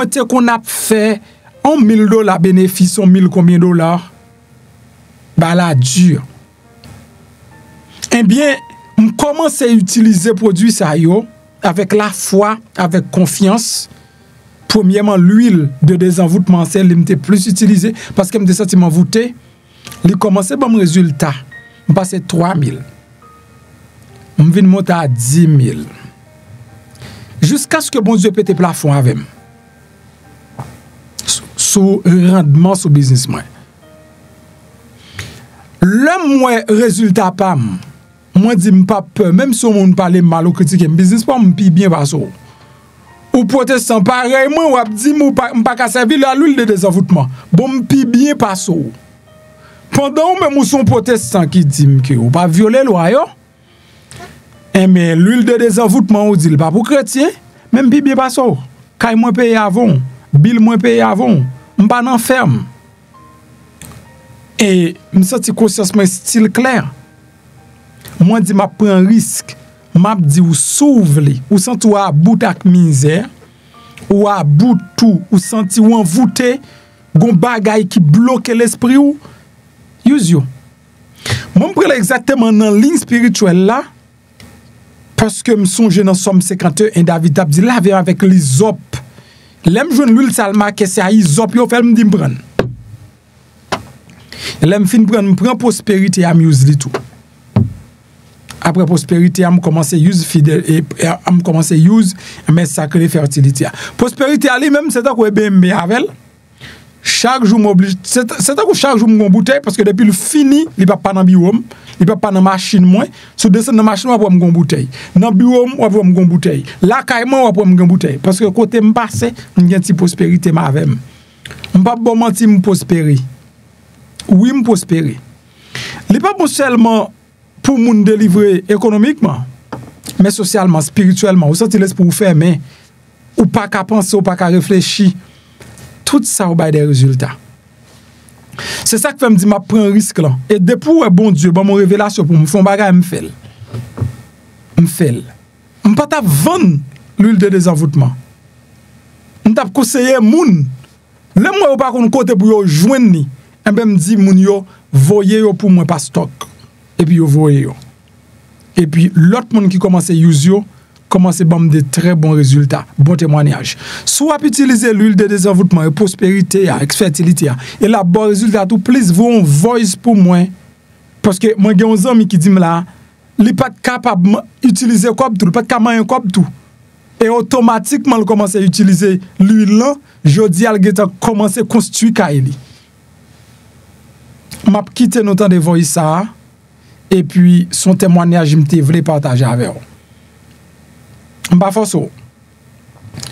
te qu'on a fait $1,000 bénéfice, 1,000 combien dollars? Bah la dur. Eh bien, je commence à utiliser produit ça yo avec la foi, avec confiance. Premièrement, l'huile de désenvoûtement, c'est l'imité plus utilisé parce que me senti m'envoûté. Il commençait bon résultat. Je passé 3,000. Je viens monter à 10,000. Jusqu'à ce que bon Dieu pète plafond avec moi. sur rendement sur business moi. Le moi résultat pas moi dis pas peur même si on parle mal ou critiquer business pas me bien pas ça. Ou protestant pareil moi ou dit m'pas ka servir la l'huile de désenvoûtement. Bon me bien pas ça. Pendant même ou son protestant qui dit que ou pas violer loi yo. Mais l'huile de désenvoûtement ou dit pas pour chrétien, même bien pas ça. Kay moi payer avant, bill moi payer avant, m'pas nan ferme. Et me senti conscience moi style clair. Moi dis m'a prend risque, m'a dit ou s'ouvre, ou senti ou à bout ak misère, ou à bout tout, ou senti ou envoûté, gon bagay qui bloque l'esprit ou use yo. Moi me prend exactement dans ligne spirituelle là parce que me songe dans Somme 51 David a dit laver avec l'hysope. L'aime joindre l'huile salma que c'est à hysope yo fait me dit me prendre. L'aime fin prend prospérité à use li tout. Après prospérité, on commence à use fidèle et on commence à use mais sacré fertilité. Prospérité ali même c'est ça qu'on bien avec. Chaque jour m'oblige c'est ça que chaque jour mon bouteille parce que depuis le fini, il va pas dans biome, il va pas dans machine moins, sur descendre dans machine on va mon bouteille. Dans biome on va mon bouteille. Là caïman on va mon bouteille parce que côté me passer, on gagne petit prospérité ma avec. On pas bon mentir me prospérer. Oui me prospérer. Il pas bon seulement pour moun délivrer économiquement, mais socialement, spirituellement, ou senti laisse pour faire mais ou pas qu'à penser, ou pas qu'à réfléchir. Tout ça ou des résultats. C'est ça que fait me dire m'a prend risque là. Et depuis bon Dieu, bon mon révélation pour me faire bagay me fait. Me fait. On pas ta vendre l'huile de désenvoûtement. On t'a conseillé moun. Le moi ou pas qu'on côté pour yo joindre ni. Et ben me dit moun yo voyez yo pour moi pas stock. Et puis yo voyez yo. Et puis l'autre monde qui commence à use yo commence à bam de très bons résultats, bon témoignage. Soit utiliser l'huile de désenvoûtement et prospérité avec fertilité et là bon résultat tout plus vont voice pour moi parce que moi j'ai un ami qui dit là il pas capable utiliser comme tout, pas capable un comme tout. Et automatiquement il commence à utiliser l'huile là, jodi al geta commencer à construire kaili. M'a quitté notre temps de voice ça et puis son témoignage me voulais partager avec vous. M'pa force.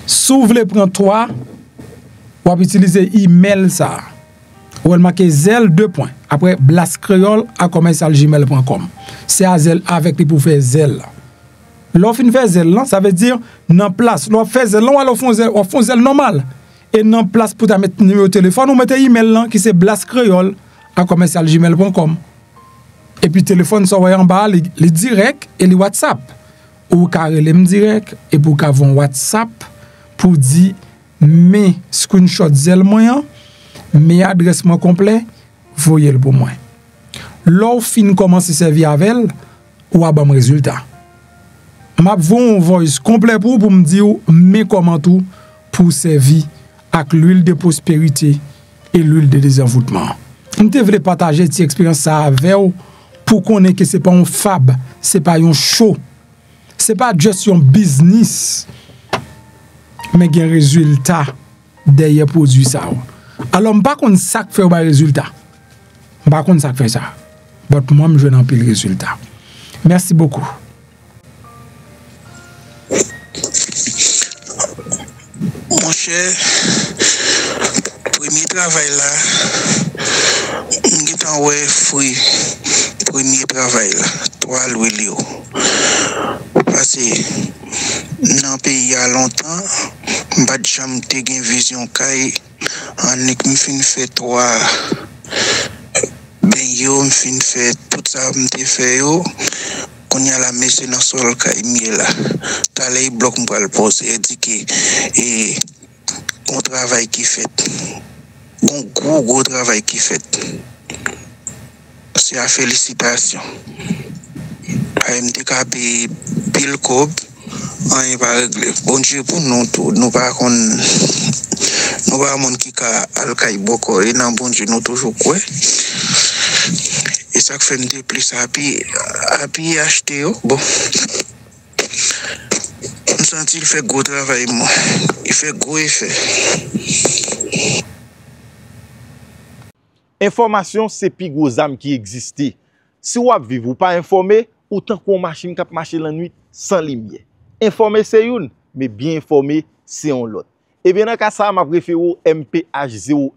Si vous voulez prendre toi, vous pouvez utiliser email ça. Ou elle marque zel 2 points. Après blastcreole@gmail.com. C'est à zel avec lui pour faire zel. L'offre fait zel là, ça veut dire non place. L'offre fait zel là, on font zel normal. Et non place pour ta mettre numéro de téléphone, ou mettez email là qui c'est blastcreole@gmail.com. Et puis téléphone ça en bas les direct et les WhatsApp. Ou carré les direct et pour qu'avon WhatsApp pour dire mes screenshot zel moyen, mes adresse moi complet, voyez le pour moi. L'offre fin commence à servir avec elle ou à bon résultat. M'a vont voice complet pour me dire mes comment tout pour servir avec l'huile de prospérité et l'huile de désenvoûtement. On te voulais partager cette expérience ça avec vous pour connaître que c'est pas un fab, c'est pas un show. C'est pas juste un business, mais il y a un résultat derrière produit ça. Alors, je ne sais pas ça fait un résultat. Je ne sais pas ça fait ça. Mais moi, je n'ai pas le résultat. Merci beaucoup. Mon cher, premier travail là, je suis premier travail là, toi, Louis. Parce que dans le pays il y a longtemps, je n'ai jamais eu une vision caille. En équipe, je fait 3 ben yo, je fait tout ça, je fait yo. Quand il y a la messe dans le sol caille là, tu as les blocs pour le poser et dit que un travail qui fait, un gros travail qui fait. C'est la félicitation. AMDKB pile cob on va régler bon Dieu pour nous tout nous pas monde qui ka alkay boko et nan bon Dieu nous toujours quoi et ça fait me plus happy acheter bon on sent il fait gros travail moi il fait gros effet Information, c'est plus gros âme qui existe. Si vous vivez, vous pas informé, autant qu'on machine qui marche la nuit sans lumière. Informé, c'est une, mais bien informé, c'est un l'autre. Et bien, dans ce cas, ça, je préfère MPH01.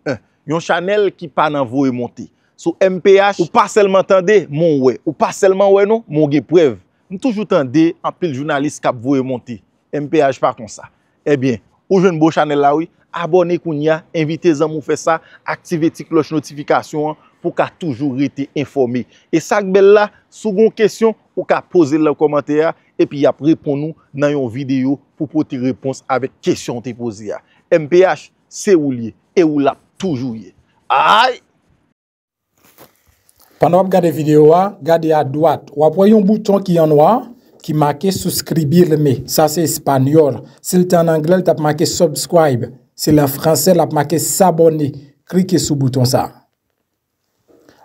Un channel qui pas dans vous monter. Sur MPH, ou pas seulement entendez mon ouais, ou pas seulement ouais non, mon preuve. Nous toujours entendez en pile journaliste qui vous monter. MPH pas comme ça. Eh bien, ou jeune beau channel là oui, abonnez kounya, invitez les gens faire ça, activez la cloche notification pour qu'à toujours été informé. Et ça belle là, sous une question ou qu'à poser le commentaire et puis après répondre nous dans une vidéo pour porter réponse avec question te posée. MPH c'est ou lié et ou l'a toujours lié. Aïe. Pendant que vous regardez la vidéo, regardez à droite, vous voyez un bouton qui est en noir qui marque souscribir. Ça c'est espagnol. Si c'est en anglais, il a marqué subscribe. Si c'est en français, il a marqué s'abonner. Cliquez sur le bouton ça.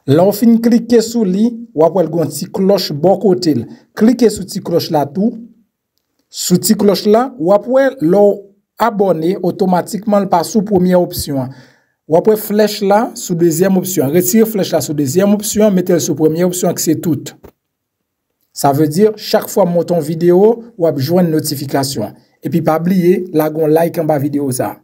Là, on finit cliquer sur lui, vous avez une petite cloche bon côté. Cliquez sur cette cloche là tout. Sur cette cloche là, vous pouvez abonner automatiquement par sous première option. Vous pouvez flèche là sur deuxième option. Retirez flèche là sur deuxième option, mettez sur première option que c'est tout. Ça veut dire chaque fois que monte une vidéo, vous avez besoin de notification. Et puis pas oublier, là, like en bas vidéo ça.